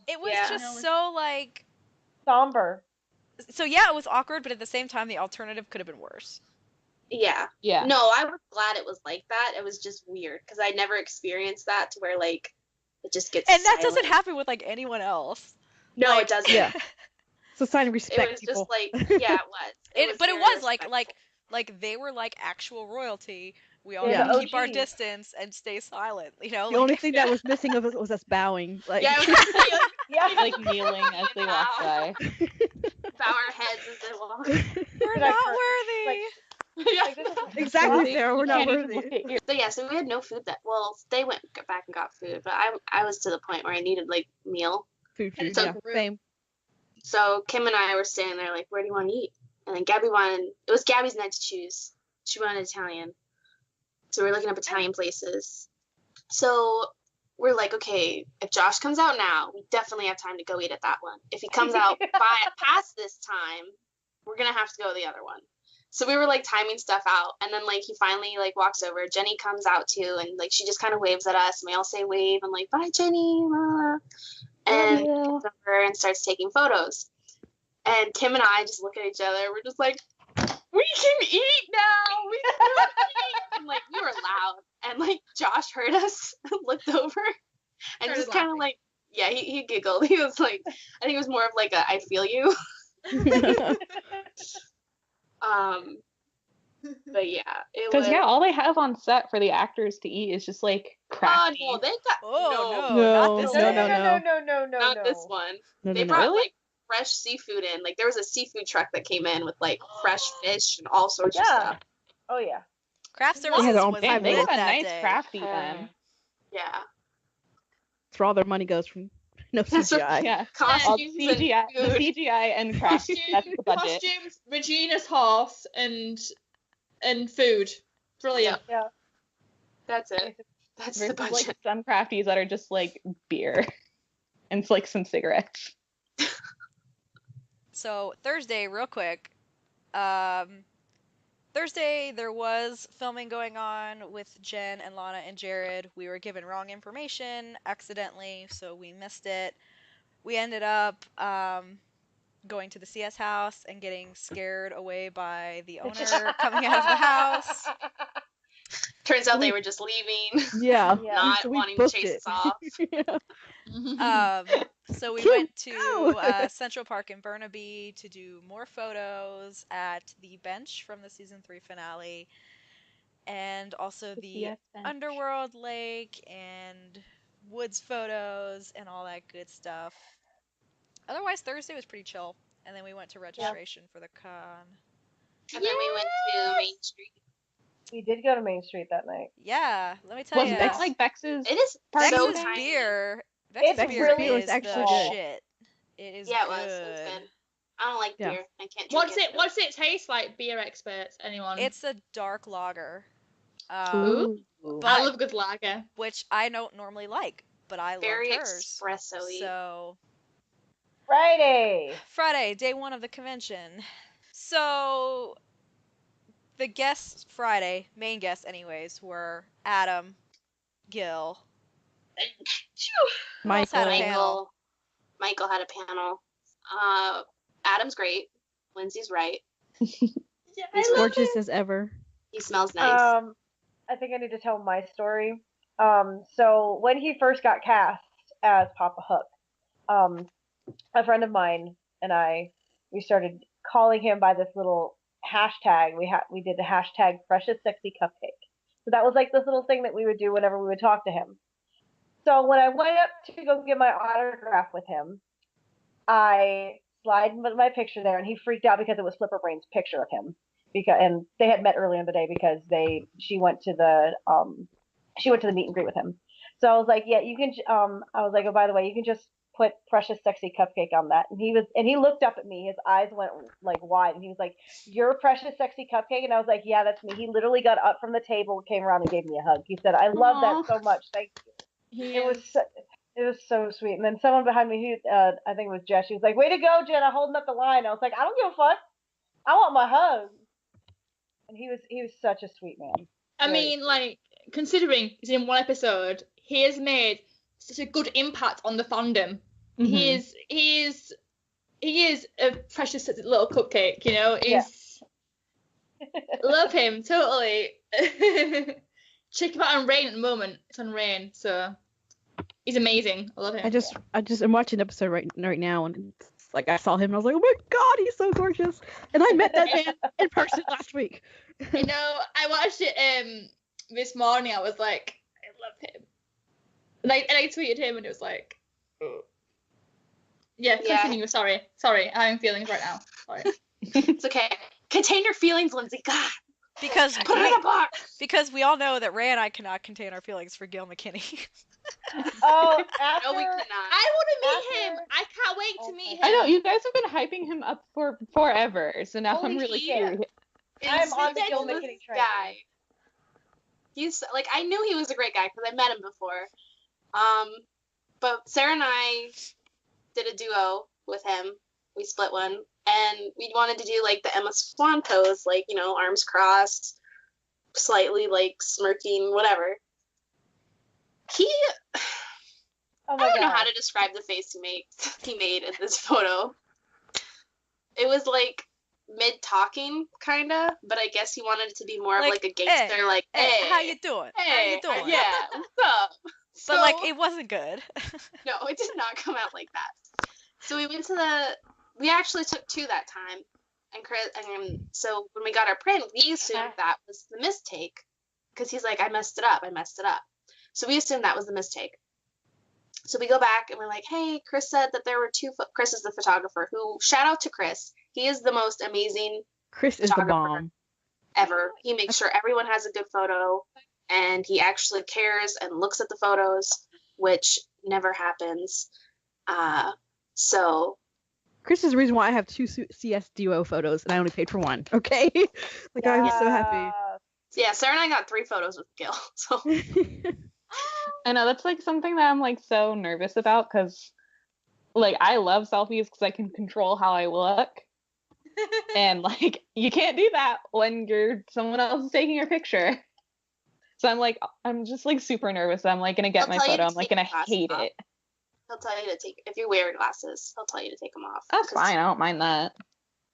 It was Yeah. just so, like, Somber. so yeah, it was awkward, but at the same time, the alternative could have been worse. Yeah. Yeah. No, I was glad it was like that. It was just weird because I never experienced that to where like it just gets And that silent. doesn't happen with, like, anyone else. No, like- it doesn't. Yeah. So sign of It respect, was people. just like yeah, it was. But it very was respectful. like they were like actual royalty. We all Yeah. need to keep our OGs. distance and stay silent. You know, The like, only thing that was missing of it was us bowing. Like, Yeah, it was just, like, Yeah. Like kneeling as they walk by. bow our heads as they walk. we're Like, not like- worthy. Yeah. Like, this is exactly, They Sarah. We're not can't even worthy. look at you. So yeah, so we had no food that well, they went back and got food, but I was to the point where I needed like meal. Food. And so Yeah. rude. Same. So Kim and I were standing there like, where do you want to eat? And then Gabby wanted, it was Gabby's night to choose. She wanted Italian. So we're looking up Italian places. So we're like, okay, if Josh comes out now, we definitely have time to go eat at that one. If he comes out past this time, we're going to have to go to the other one. So we were like timing stuff out. And then like he finally like walks over. Jenny comes out too. And like she just kind of waves at us. And we all say wave. And like, bye, Jenny. And he comes over and starts taking photos. And Kim and I just look at each other. We're just like, we can eat now. We can eat. And like we were loud. And like Josh heard us, looked over, and Started just kind of laughing. like, yeah, he giggled. He was like, I think it was more of like a I feel you. But yeah, it was. Because yeah, all they have on set for the actors to eat is just like Oh crafty. no, they got Oh no, no, not this No, one. no. not this one. No, They no, brought no. like fresh seafood in. Like there was a seafood truck that came in with like fresh fish and all sorts of stuff. Oh yeah. Craft They had services their own was Damn, they lit got a that nice day. crafty then. Yeah, That's where all their money goes from. No That's CGI. Yeah. All costumes CGI, and the food. CGI and craft. That's the budget. Costumes, Regina's horse, and food. Brilliant. Yeah. That's it. That's the Versus budget. like some crafties that are just like beer and like some cigarettes. So Thursday, real quick. Thursday there was filming going on with Jen and Lana and Jared. We were given wrong information accidentally, so we missed it. We ended up going to the CS house and getting scared away by the owner coming out of the house. Turns out We- they were just leaving, Yeah. not So we wanting to booked chase it. us off. Yeah. So we Cute. went to Oh. Central Park in Burnaby to do more photos at the bench from the season 3 finale, and also the CS bench. Underworld Lake and woods photos and all that good stuff. Otherwise, Thursday was pretty chill, and then we went to registration for the con. And then we went to Main Street. We did go to Main Street that night. Yeah, let me tell Was you, Bex like Bex's? It is Party so Bex's today? tiny. beer. It's Bex's beer really is actually the good. shit. It is Yeah, it good. was. It was good. I don't like Yeah. beer. I can't drink What's it taste like, beer experts? Anyone? It's a dark lager. Ooh. But I love good lager. which I don't normally like, but I Very loved hers. espresso-y. So Friday. Friday, day 1 of the convention. So the guests Friday, main guests anyways, were Adam, Gil. Who else had a Michael. panel? Michael had a panel. Adam's great. Lindsay's right. Yeah, As I love gorgeous it. as ever. He smells nice. I think I need to tell my story. So when he first got cast as Papa Hook, a friend of mine and we started calling him by this little hashtag. We did the hashtag Precious Sexy Cupcake. So that was like this little thing that we would do whenever we would talk to him. So when I went up to go get my autograph with him, I slid my picture there, and he freaked out because it was Flipper Brain's picture of him. And they had met earlier in the day because she went to the meet and greet with him. So I was like, yeah, you can. I was like, oh, by the way, you can just put Precious Sexy Cupcake on that. And he looked up at me. His eyes went like wide, and he was like, "You're Precious Sexy Cupcake," and I was like, "Yeah, that's me." He literally got up from the table, came around, and gave me a hug. He said, "I love Aw. that so much. Thank you." It was so sweet. And then someone behind me, I think it was Jess, she was like, "Way to go, Jenna, holding up the line." I was like, "I don't give a fuck. I want my hug." And he was such a sweet man. I Very mean, like, considering he's in one episode, he has made such a good impact on the fandom. Mhm. He is a precious little cupcake, you know. Yeah. Love him totally. Check him out on Rain at the moment. It's on Rain, so he's amazing. I love him. I'm watching an episode right now, and it's like I saw him and I was like, oh my god, he's so gorgeous. And I met that man in person last week. You know, I watched it this morning. I was like, I love him. And I tweeted him, and it was like, oh. Yeah, continue. Sorry, I'm having feelings right now. Sorry. It's okay. Contain your feelings, Lindsay. God. Because Put it in a box. because we all know that Ray and I cannot contain our feelings for Gil McKinney. Oh, No, we after cannot. I want to meet him. After- I can't wait Oh to meet my him. I know you guys have been hyping him up for forever, so now Holy I'm really shit. curious. I'm on the Gil This McKinney train. guy. He's like, I knew he was a great guy because I met him before. But Sarah and I did a duo with him. We split one, and we wanted to do like the Emma Swan pose, like, you know, arms crossed, slightly like smirking, whatever. He, Oh I my don't know how god. to describe the face he made in this photo. It was like mid talking, kinda, but I guess he wanted it to be more of like a gangster, hey, like, hey, hey, how you doing? How hey, you doing? yeah, what's up? But like, it wasn't good. No, it did not come out like that. So we went to we actually took two that time, and so when we got our print, we assumed that was the mistake, because he's like, I messed it up. So we assumed that was the mistake. So we go back and we're like, hey, Chris said that there were two. Chris is the photographer. Who, shout out to Chris. He is the most amazing Chris is the photographer bomb. ever. He makes sure everyone has a good photo, and he actually cares and looks at the photos, which never happens. So Chris is the reason why I have two CS duo photos and I only paid for one. Okay, like I'm so happy. yeah, Sarah and I got 3 photos with Gil. So I know that's like something that I'm like so nervous about because like I love selfies because I can control how I look. And like you can't do that when someone else is taking your picture. So I'm just like super nervous. I'm like gonna get my He'll tell you photo. to I'm like take gonna your glasses hate off. it. he'll tell you to take, if you wear glasses, he'll tell you to take them off. That's fine. I don't mind that.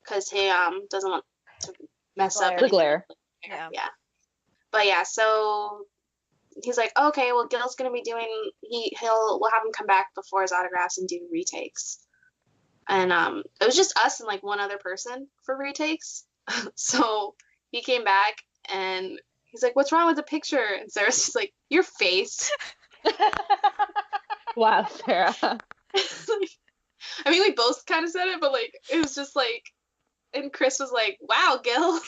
Because he doesn't want to mess up Glare. The anything. glare. Yeah. But yeah, so he's like, okay, well, Gil's gonna be doing. We'll have him come back before his autographs and do retakes. And it was just us and like one other person for retakes. So he came back and he's like, what's wrong with the picture? And Sarah's just like, your face. Wow, Sarah. I mean, we both kind of said it, but like it was just like, and Chris was like, wow, Gil.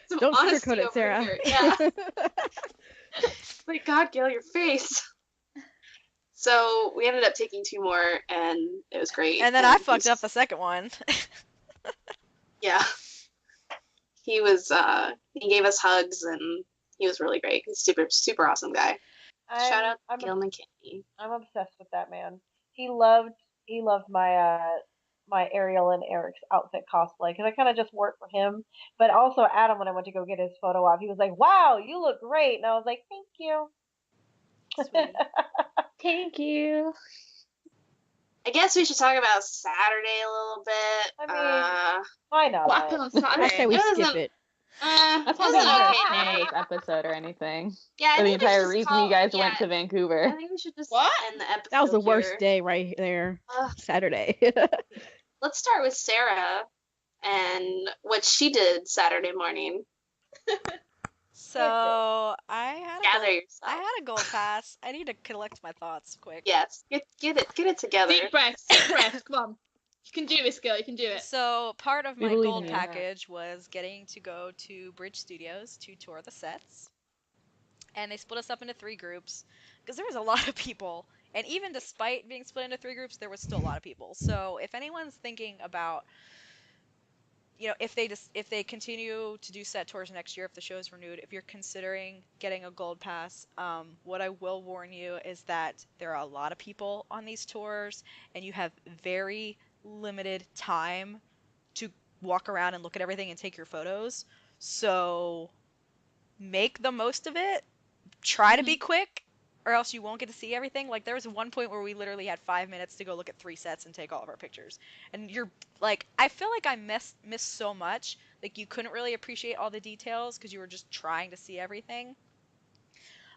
Some Don't honesty sugarcoat it, over Sarah. here. Yeah. Like, God, Gil, your face. So we ended up taking 2 more, and it was great. And then I fucked up the second one. Yeah. He was, he gave us hugs, and he was really great. He's super, super awesome guy. Shout out to Gil McKinney. I'm obsessed with that man. He loved my my Ariel and Eric's outfit cosplay because I kind of just worked for him. But also Adam, when I went to go get his photo op, he was like, "Wow, you look great," and I was like, "Thank you." Sweet. Thank you. I guess we should talk about Saturday a little bit. I mean, why not? What happened on I say Saturday? we It skip wasn't- it. That's it not wasn't the okay. name of this episode or anything. Yeah, I Or the think we should entire just reason call- you guys yeah, went to I Vancouver. think we should just What? end the episode. That was the worst here. day right there. Ugh. Saturday. Let's start with Sarah and what she did Saturday morning. So I had Gather yourself. I had a gold pass. I need to collect my thoughts quick. Yes, get it together. Deep breaths, deep breaths. Come on. You can do this, girl. You can do it. So part of We my believe gold in you. package was getting to go to Bridge Studios to tour the sets. And they split us up into 3 groups because there was a lot of people. And even despite being split into 3 groups, there was still a lot of people. So if anyone's thinking about, if they continue to do set tours next year, if the show is renewed, if you're considering getting a gold pass, what I will warn you is that there are a lot of people on these tours, and you have very limited time to walk around and look at everything and take your photos. So make the most of it. Try to be quick, or else you won't get to see everything. Like, there was one point where we literally had 5 minutes to go look at 3 sets and take all of our pictures. And you're like, I feel like I missed so much. Like, you couldn't really appreciate all the details because you were just trying to see everything.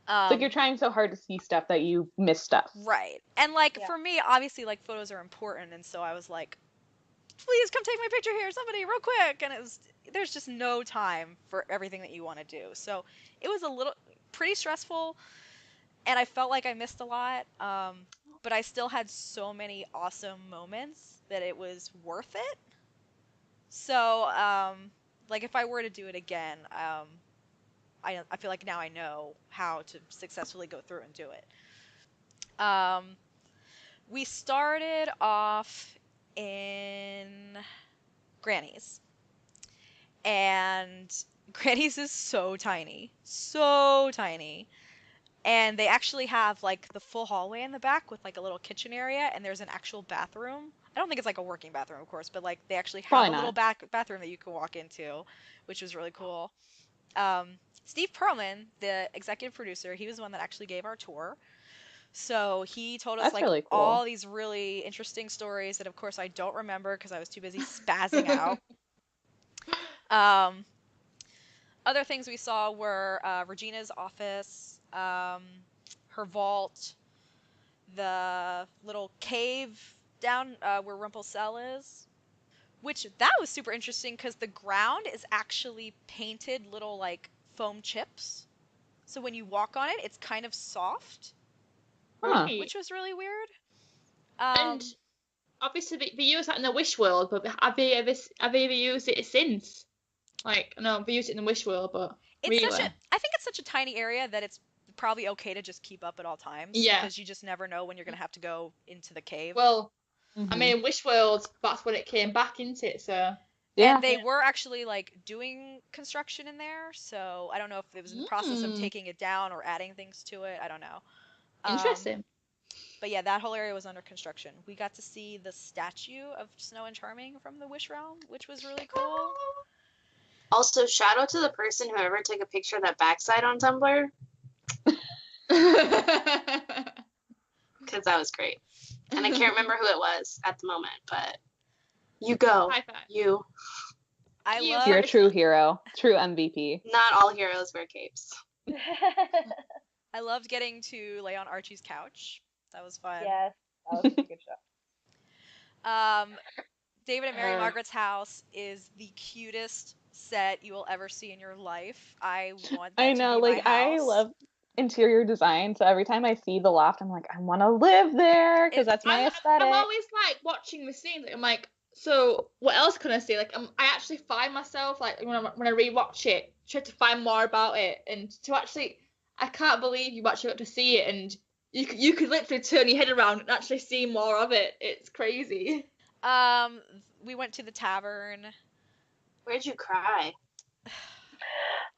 It's like you're trying so hard to see stuff that you miss stuff. Right. And like, Yeah. for me, obviously, like, photos are important, and so I was like, please come take my picture here, somebody, real quick. And there's just no time for everything that you want to do. So it was pretty stressful, and I felt like I missed a lot. But I still had so many awesome moments that it was worth it. So, like if I were to do it again, I feel like now I know how to successfully go through and do it. We started off in Granny's, and Granny's is so tiny. And they actually have like the full hallway in the back with like a little kitchen area, and there's an actual bathroom. I don't think it's like a working bathroom, of course, but like they actually have Probably a little not. bathroom that you can walk into, which was really cool. Um, Steve Perlman, the executive producer, he was the one that actually gave our tour. So he told us That's like really all cool. these really interesting stories that, of course, I don't remember because I was too busy spazzing out. Um, Other things we saw were Regina's office, her vault, the little cave down where Rumpel's cell is, which that was super interesting because the ground is actually painted little like foam chips. So when you walk on it, it's kind of soft, Huh. Right. which was really weird. And obviously they use that in the Wish world, but have they ever used it since? Like, no, they used it in the Wish world, but It's such a really, I think it's such a tiny area that it's probably okay to just keep up at all times yeah. because you just never know when you're gonna have to go into the cave. Well, I Hmm. mean, Wish world, that's when it came back into it. So And Yeah. they were actually like doing construction in there, so I don't know if it was in the process of mm, taking it down or adding things to it. I don't know. interesting. But yeah, that whole area was under construction. We got to see the statue of Snow and Charming from the Wish Realm, which was really cool. Also, shout out to the person who ever took a picture of that backside on Tumblr, because that was great. And I can't remember who it was at the moment, but you go. High five. You. I You You're a loved true hero. True MVP. Not all heroes wear capes. I loved getting to lay on Archie's couch. That was fun. Yes, that was such a good show. David and Mary Margaret's house is the cutest set you will ever see in your life. I want I that to know, be my like I house. love interior design, so every time I see the loft, I'm like, I want to live there because It that's my I'm aesthetic. always like watching the scenes. I'm like, so what else can I see? Like, I actually find myself like when I rewatch it, try to find more about it, and to actually, I can't believe you actually got to see it, and you could literally turn your head around and actually see more of it. It's crazy. um we went to the tavern. Where'd you cry?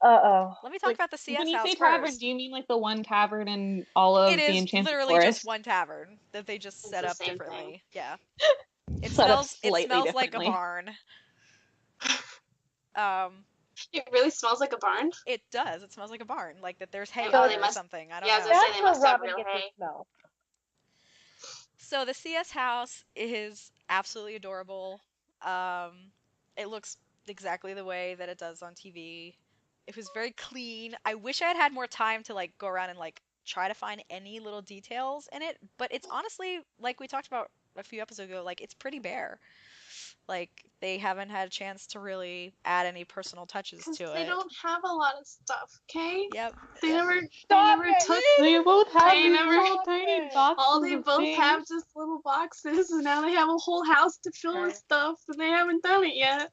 Uh-oh. Let me talk Like about the CS when you house say tavern, first. do you mean like the one tavern in all It of the is Enchanted literally just Forest? one tavern that they just It's set the up same thing. differently. Yeah. It Set up smells it slightly smells like a differently. barn. Um It really smells like a barn. it does. It smells like a barn, like that there's hay Oh, on they it or must. something. I don't Yeah, I was gonna know. say That's they where must have Robin real gets his hay. smell. So the CS house is absolutely adorable. It looks exactly the way that it does on TV. It was very clean. I wish I had had more time to like go around and like try to find any little details in it, but it's honestly like we talked about a few episodes ago, like it's pretty bare. Like they haven't had a chance to really add any personal touches Because to they it. don't have a lot of stuff, okay? Yep, They yep. never they Stop never it! took They both have they these never little Stop tiny it! all boxes they of both things. have just little boxes and now they have a whole house to fill with stuff and they haven't done it yet.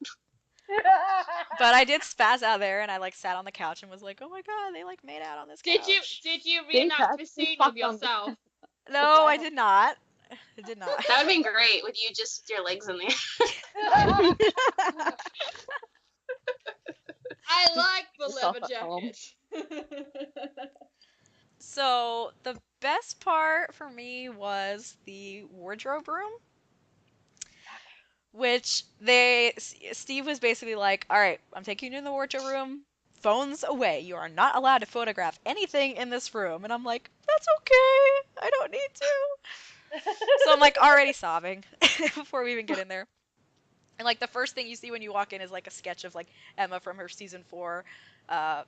But I did spaz out there and I like sat on the couch and was like, "Oh my God, they like made out on this couch." Did you They reenact the actually scene with fucked on the yourself? No, I did not. I did not. That would have been great with you just with your legs in the I like the yourself leather at home. jacket. So the best part for me was the wardrobe room, which Steve was basically like, "All right, I'm taking you in the wardrobe room. Phones away. You are not allowed to photograph anything in this room." And I'm like, "That's okay. I don't need to." So I'm like already sobbing before we even get in there. And like the first thing you see when you walk in is like a sketch of like Emma from her season 4 uh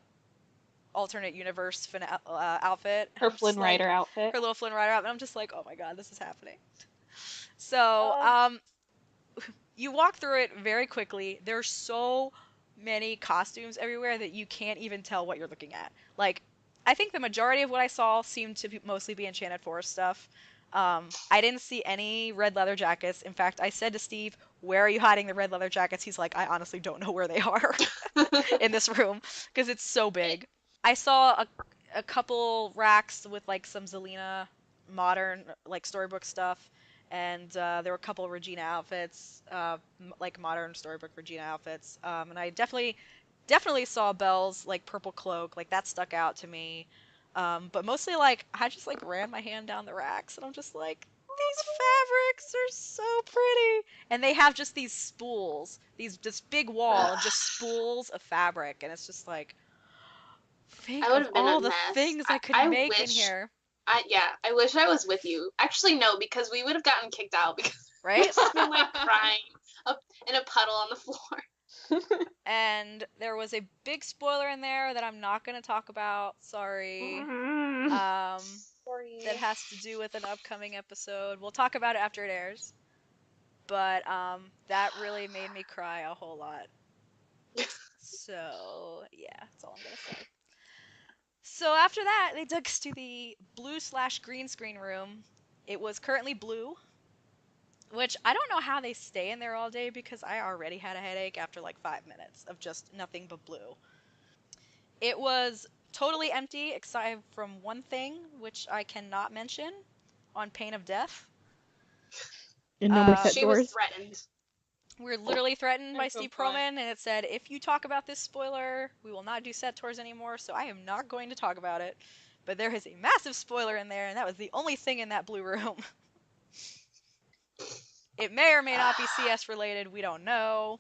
alternate universe outfit. Her I'm just Flynn like Rider outfit. her little Flynn Rider outfit. And I'm just like, oh my God, this is happening. So, Oh, you walk through it very quickly. There's so many costumes everywhere that you can't even tell what you're looking at. Like, I think the majority of what I saw seemed to mostly be Enchanted Forest stuff. I didn't see any red leather jackets. In fact, I said to Steve, "Where are you hiding the red leather jackets?" He's like, "I honestly don't know where they are in this room because it's so big." I saw a couple racks with like some Zelina modern like storybook stuff, and there were a couple Regina outfits, like modern storybook Regina outfits. And I definitely saw Belle's like purple cloak, like that stuck out to me. But mostly like I just like ran my hand down the racks and I'm just like, these fabrics are so pretty. And they have just these spools, this big wall of just spools of fabric, and it's just like, I think would of have been a all the mess. things I could I make in wish, here, I wish I was with you. Actually, no, because we would have gotten kicked out because we would right? have just been like crying up in a puddle on the floor. And there was a big spoiler in there that I'm not going to talk about. Sorry. That Sorry. has to do with an upcoming episode. We'll talk about it after it airs. But that really made me cry a whole lot. So yeah, that's all I'm gonna say. So after that, they took us to the blue/green screen room. It was currently blue, which I don't know how they stay in there all day because I already had a headache after like 5 minutes of just nothing but blue. It was totally empty except from one thing, which I cannot mention on pain of death. And no more set She was doors. threatened. We're literally threatened by That's so Steve funny. Pearlman, and it said, if you talk about this spoiler, we will not do set tours anymore, so I am not going to talk about it. But there is a massive spoiler in there, and that was the only thing in that blue room. It may or may not be CS related, we don't know.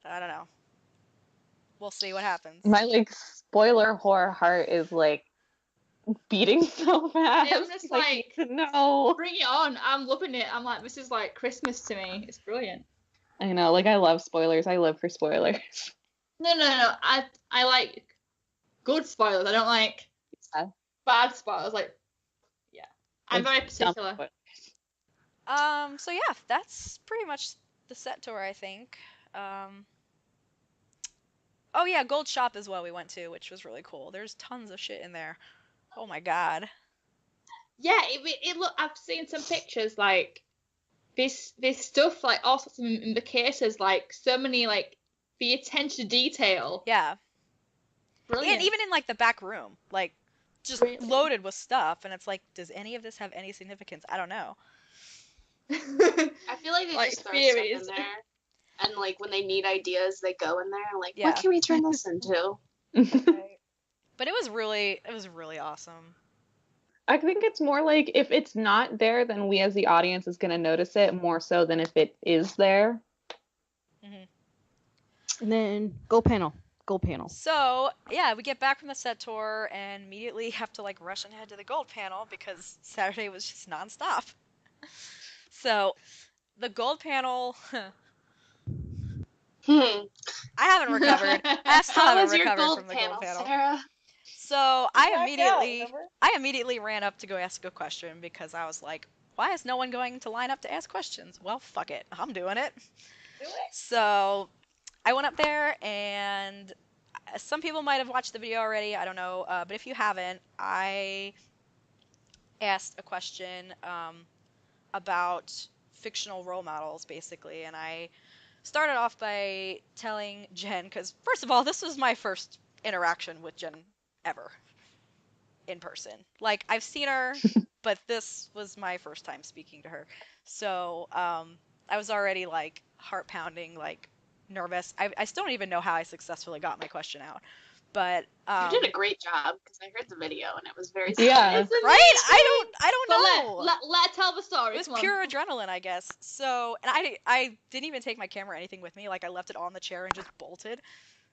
I don't know. We'll see what happens. My like spoiler horror heart is like beating so fast. I'm just I need to know. bring it on. I'm loving it. I'm like, this is like Christmas to me. It's brilliant. I know, like I love spoilers. I live for spoilers. No. I like good spoilers. I don't like Yeah, bad spoilers. Like, yeah. I'm like very dumb particular. spoilers. So yeah, that's pretty much the set tour, I think. Um, oh yeah, Gold Shop as well we went to, which was really cool. There's tons of shit in there. Oh my god. Yeah, it look. I've seen some pictures like this stuff like all sorts of in the cases, like so many like the attention to detail. Yeah. And Brilliant. even in like the back room, like just Really. loaded with stuff, and it's like, does any of this have any significance? I don't know. I feel like they Like just throw theories. stuff in there, and like when they need ideas, they go in there. Like, Yeah. what can we turn this into? Right. But it was really awesome. I think it's more like if it's not there, then we as the audience is gonna notice it more so than if it is there. Hmm. And then gold panel. Gold panel. So yeah, we get back from the set tour and immediately have to like rush ahead to the gold panel because Saturday was just nonstop. So the gold panel, Hmm. I haven't recovered. I still How haven't was your recovered gold from the gold panel, panel. Sarah? So You blacked out, remember? I immediately ran up to go ask a question because I was like, why is no one going to line up to ask questions? Well, fuck it, I'm doing it. Do it. So I went up there, and some people might have watched the video already. I don't know, but if you haven't, I asked a question about fictional role models, basically, and I started off by telling Jen, because first of all, this was my first interaction with Jen ever in person. Like, I've seen her, but this was my first time speaking to her. So, I was already like heart pounding, like nervous. I still don't even know how I successfully got my question out. But You did a great job because I heard the video and it was very Yeah. smooth. It's right? amazing. I don't But know. let tell the story. It was Come on. pure adrenaline, I guess. So, and I didn't even take my camera or anything with me. Like, I left it on the chair and just bolted.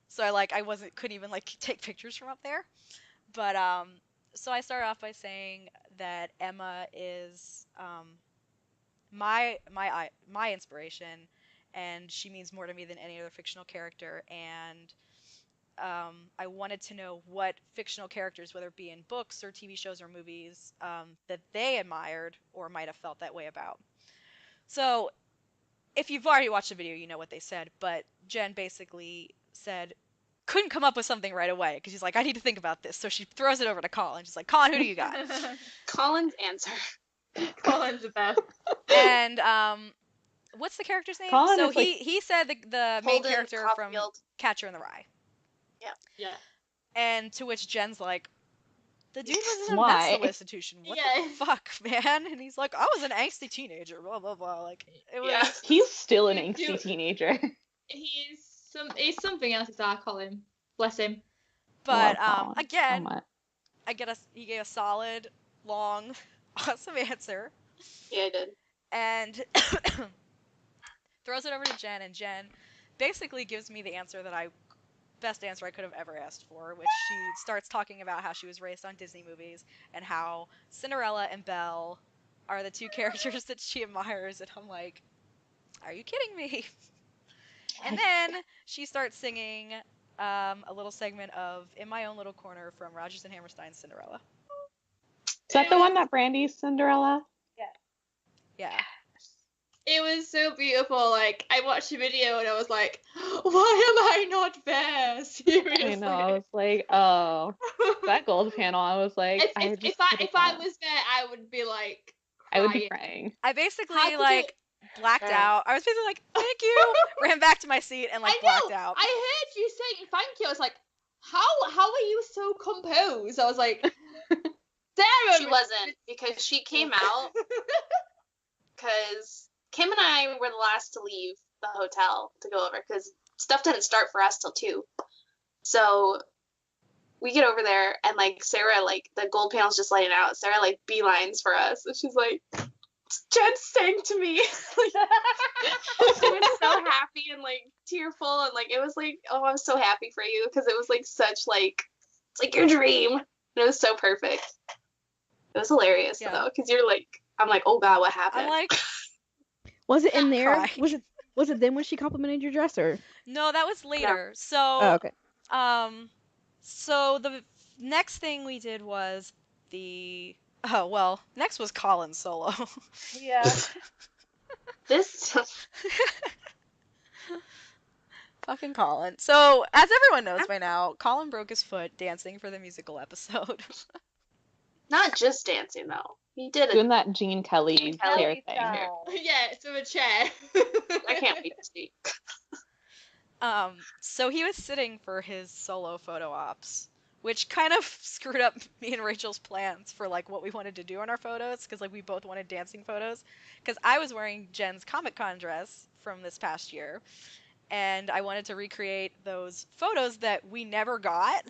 So I couldn't even like take pictures from up there. But so I started off by saying that Emma is my inspiration, and she means more to me than any other fictional character. And I wanted to know what fictional characters, whether it be in books or TV shows or movies, that they admired or might have felt that way about. So if you've already watched the video, you know what they said. But Jen basically said couldn't come up with something right away because she's like, I need to think about this. So she throws it over to Colin. She's like, Colin, who do you got? Colin's answer. Colin's the best. And what's the character's name? Colin So is, like- he said the main Holden character from Caulfield. Catcher in the Rye. Yeah. And to which Jen's like, the dude was in a Why? mental institution. What Yeah. the fuck, man? And he's like, I was an angsty teenager. Blah blah blah. Like it was. Yeah. He's still an You do- angsty teenager. He's something else, as I call him. Bless him. But Love Colin so again, much. he gave a solid, long, awesome answer, Yeah, I did. and throws it over to Jen, and Jen basically gives me the best answer I could have ever asked for, which she starts talking about how she was raised on Disney movies and how Cinderella and Belle are the two characters that she admires, and I'm like, are you kidding me? And then she starts singing a little segment of In My Own Little Corner from Rodgers and Hammerstein's Cinderella. Is that the one that Brandy's Cinderella? Yeah. It was so beautiful. Like, I watched the video and I was like, why am I not there? Seriously. I know. I was like, oh, that gold panel. I was like, If I was there, I would be like, I would be crying. crying. I basically How could like blacked Yeah. out. I was basically like, thank you, ran back to my seat and like I blacked know. out. I heard you saying thank you. I was like, how are you so composed? I was like, Sarah. She wasn't, because she came out because Kim and I were the last to leave the hotel to go over because stuff didn't start for us till 2. So we get over there and like Sarah, like the gold panel's just lighting out. Sarah like beelines for us, and she's like, Jen sang to me. Like, she was so happy and like tearful, and like it was like, oh, I'm so happy for you, because it was like such like, it's like your dream. And it was so perfect. It was hilarious though, because you're like, I'm like, oh god, what happened? I'm like, Was it in there? Crying. Was it then when she complimented your dresser? no, that was later. So Oh, okay. So the next thing we did was next was Colin's solo. Yeah. This Fucking Colin. So, as everyone knows by now, Colin broke his foot dancing for the musical episode. not just dancing though. He did it. Doing that Gene Kelly Gene hair Kelly thing. style. Yeah, it's with a chair. I can't wait to see. So he was sitting for his solo photo ops, which kind of screwed up me and Rachel's plans for like what we wanted to do on our photos, because like we both wanted dancing photos. Because I was wearing Jen's Comic-Con dress from this past year, and I wanted to recreate those photos that we never got,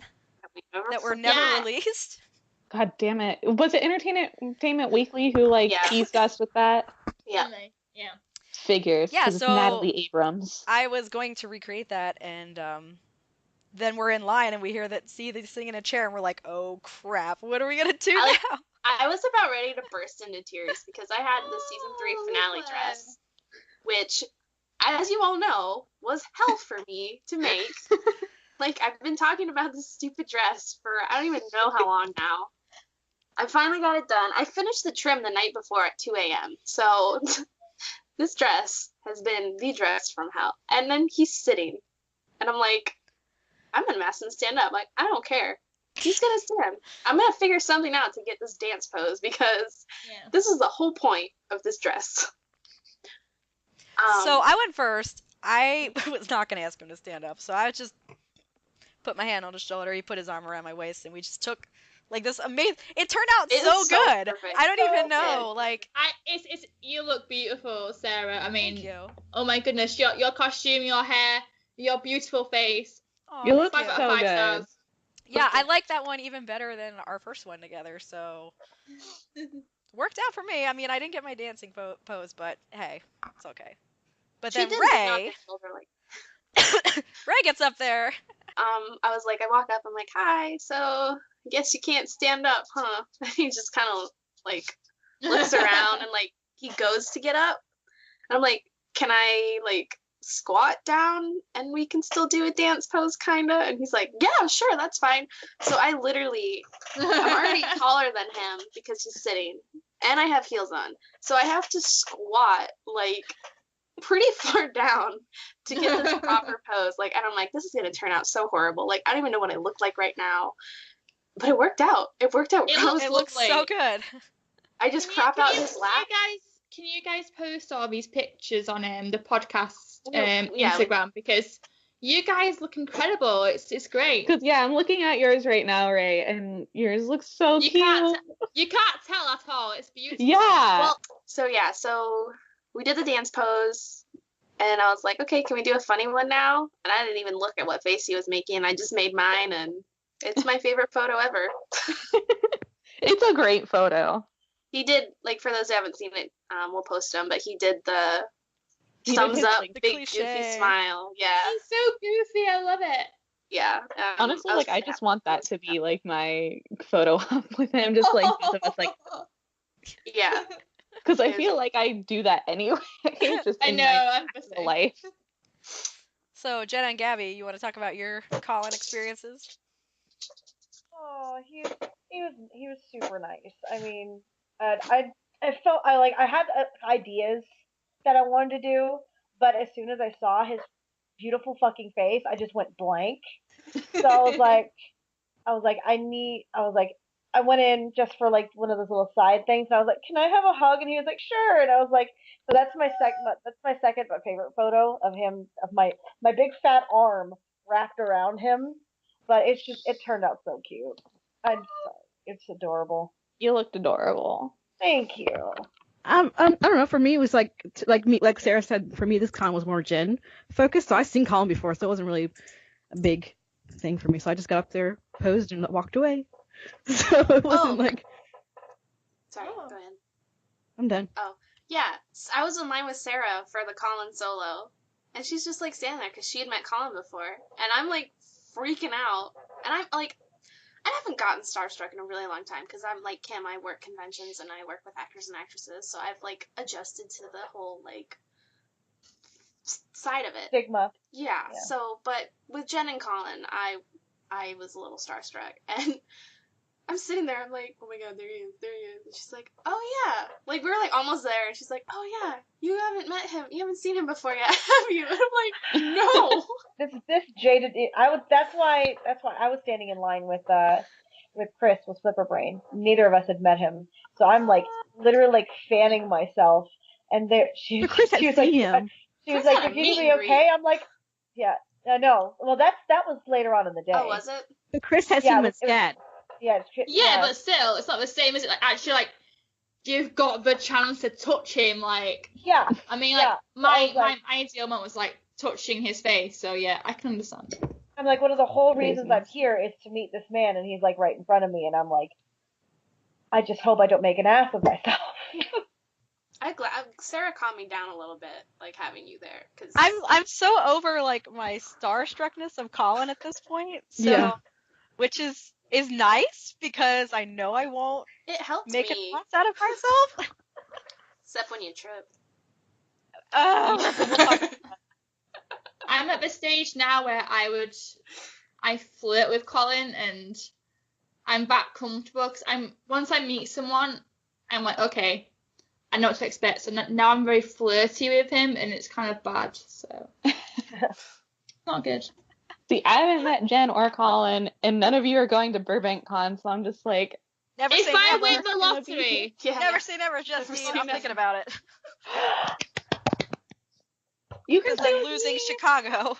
that were never Yeah. released. God damn it. Was it Entertainment Weekly who like Yeah. teased us with that? Yeah. Yeah. Figures. Yeah, 'cause it's so- Natalie Abrams. I was going to recreate that, and then we're in line and we hear this thing in a chair, and we're like, oh crap, what are we gonna do I- now? I was about ready to burst into tears because I had the season 3 Oh, finale Lisa. dress, which, as you all know, was hell for me to make. Like, I've been talking about this stupid dress for I don't even know how long now. I finally got it done. I finished the trim the night before at 2 a.m. So this dress has been the dress from hell. And then he's sitting, and I'm like, I'm gonna ask him to stand up. Like, I don't care. He's gonna stand. I'm gonna figure something out to get this dance pose, because Yeah. this is the whole point of this dress. So I went first. I was not going to ask him to stand up, so I just put my hand on his shoulder. He put his arm around my waist, and we just took like this amazing. It turned out It so is so good. perfect. I don't So even know. good. Like, It's you look beautiful, Sarah. I mean, thank you. oh my goodness, your costume, your hair, your beautiful face. Aw, You look thank Five you. out of so 5 good. stars. Yeah, I like that one even better than our first one together. So worked out for me. I mean, I didn't get my dancing pose, but hey, it's okay. But She then did, but not Ray, the shoulder, like, Ray gets up there. I was like, I walk up, I'm like, hi, so I guess you can't stand up, huh? And he just kind of like looks around and like he goes to get up, and I'm like, can I like squat down and we can still do a dance pose, kinda? And he's like, yeah, sure, that's fine. So I literally, I'm already taller than him because he's sitting, and I have heels on, so I have to squat like pretty far down to get this proper pose. Like, and I'm like, this is gonna turn out so horrible. Like, I don't even know what I look like right now. But it worked out. It worked out. It looks so good. I just crop out his lap. Can you guys post all these pictures on the podcast Yeah, Instagram, because you guys look incredible. It's great. Because I'm looking at yours right now, Ray, and yours looks so You cute. you can't tell at all. It's beautiful. Yeah. Well, so we did the dance pose, and I was like, okay, can we do a funny one now? And I didn't even look at what face he was making. I just made mine, and it's my favorite photo ever. It's a great photo. He did, like, for those who haven't seen it, we'll post them, but he did the thumbs up, the big cliche. goofy smile. Yeah. He's so goofy. I love it. Yeah. Honestly, like, I just want that to be, like, my photo op with him, just, like, both of us, like, Yeah. because I feel like I do that anyway, just I in know. my I'm the real same. life. So, Jenna and Gabby, you want to talk about your Colin experiences? Oh, he was super nice. I mean, I felt I had ideas that I wanted to do, but as soon as I saw his beautiful fucking face, I just went blank. So I was like, I went in just for like one of those little side things, and I was like, can I have a hug? And he was like, sure. And I was like, so that's my second but favorite photo of him, of my big fat arm wrapped around him. But it turned out so cute. I'm sorry. It's adorable. You looked adorable. Thank you. I don't know. For me, it was like Sarah said. For me, this con was more Jen focused. So I've seen Colin before, so it wasn't really a big thing for me. So I just got up there, posed, and walked away. So it wasn't like. Sorry, go ahead. I'm done. Yeah, I was in line with Sarah for the Colin solo, and she's just like standing there because she had met Colin before, and I'm like freaking out, and I'm like, I haven't gotten starstruck in a really long time because I'm like Kim. I work conventions and I work with actors and actresses, so I've like adjusted to the whole like side of it. Stigma. Yeah. So, but with Jen and Colin, I was a little starstruck, and I'm sitting there. I'm like, oh my god, there he is. And she's like, oh yeah. Like we were like almost there, and she's like, oh yeah, you haven't met him. You haven't seen him before yet, have you? And I'm like, no. This jaded. That's why I was standing in line with Chris with Flipper Brain. Neither of us had met him, so I'm like literally like fanning myself. And there she But Chris had was seen like, him. she was Chris like, had a "If you meet gonna be and okay?" I'm like, "Yeah, no." Well, that was later on in the day. Oh, was it? But Chris had Yeah, seen him it was- instead. Yeah, Yeah, but still, it's not the same as it. Like, actually, like, you've got the chance to touch him. Like, yeah. I mean, like, Yeah, my I was my ideal moment was like touching his face. So yeah, I can understand. I'm like, one of the whole Crazy. reasons I'm here is to meet this man, and he's like right in front of me, and I'm like, I just hope I don't make an ass of myself. Sarah calmed me down a little bit, like having you there, because I'm so over like my starstruckness of Colin at this point. So, Yeah. which is nice because I know I won't it helped make me, a fuss out of myself. except when you trip. We'll talk. I'm at the stage now where I flirt with Colin, and I'm back comfortable because once I meet someone, I'm like, okay, I know what to expect. So now I'm very flirty with him, and it's kind of bad. So not good. See, I haven't met Jen or Colin, and none of you are going to Burbank Con, so I'm just like, Never If say I never. win the lottery, Yeah. Never say never, Justine. I'm thinking about it. you can Because stay I'm with losing me. Chicago.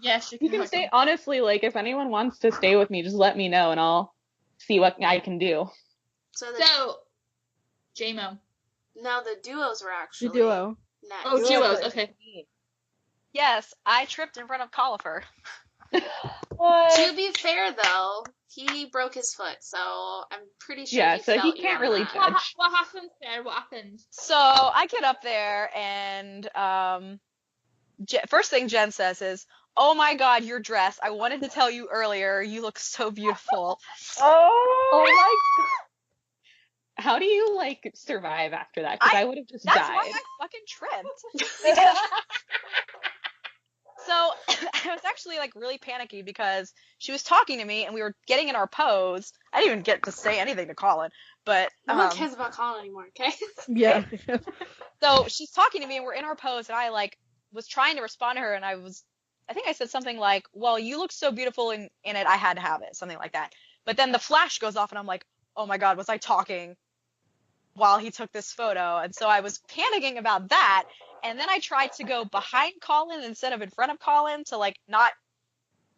yes, You can stay. Honestly, like, if anyone wants to stay with me, just let me know, and I'll see what I can do. So JMO. no, the duos were The actually duo. next. Oh, duos. Okay. Yes, I tripped in front of Colifer. What? To be fair, though, he broke his foot, so I'm pretty sure Yeah, he so he felt you can't on really that. judge. What happened, Sarah? What happened? So I get up there and first thing Jen says is, "Oh my God, your dress! I wanted to tell you earlier. You look so beautiful." Oh my god. How do you, like, survive after that? Because I would have just That's died. why I fucking tripped. So I was actually like really panicky because she was talking to me and we were getting in our pose. I didn't even get to say anything to Colin, but No one cares about Colin anymore, okay? Yeah. So she's talking to me, and we're in our pose, and I like was trying to respond to her, and I think I said something like, "Well, you look so beautiful in it, I had to have it," something like that. But then the flash goes off, and I'm like, "Oh my God, was I talking while he took this photo?" And so I was panicking about that, and then I tried to go behind Colin instead of in front of Colin to like not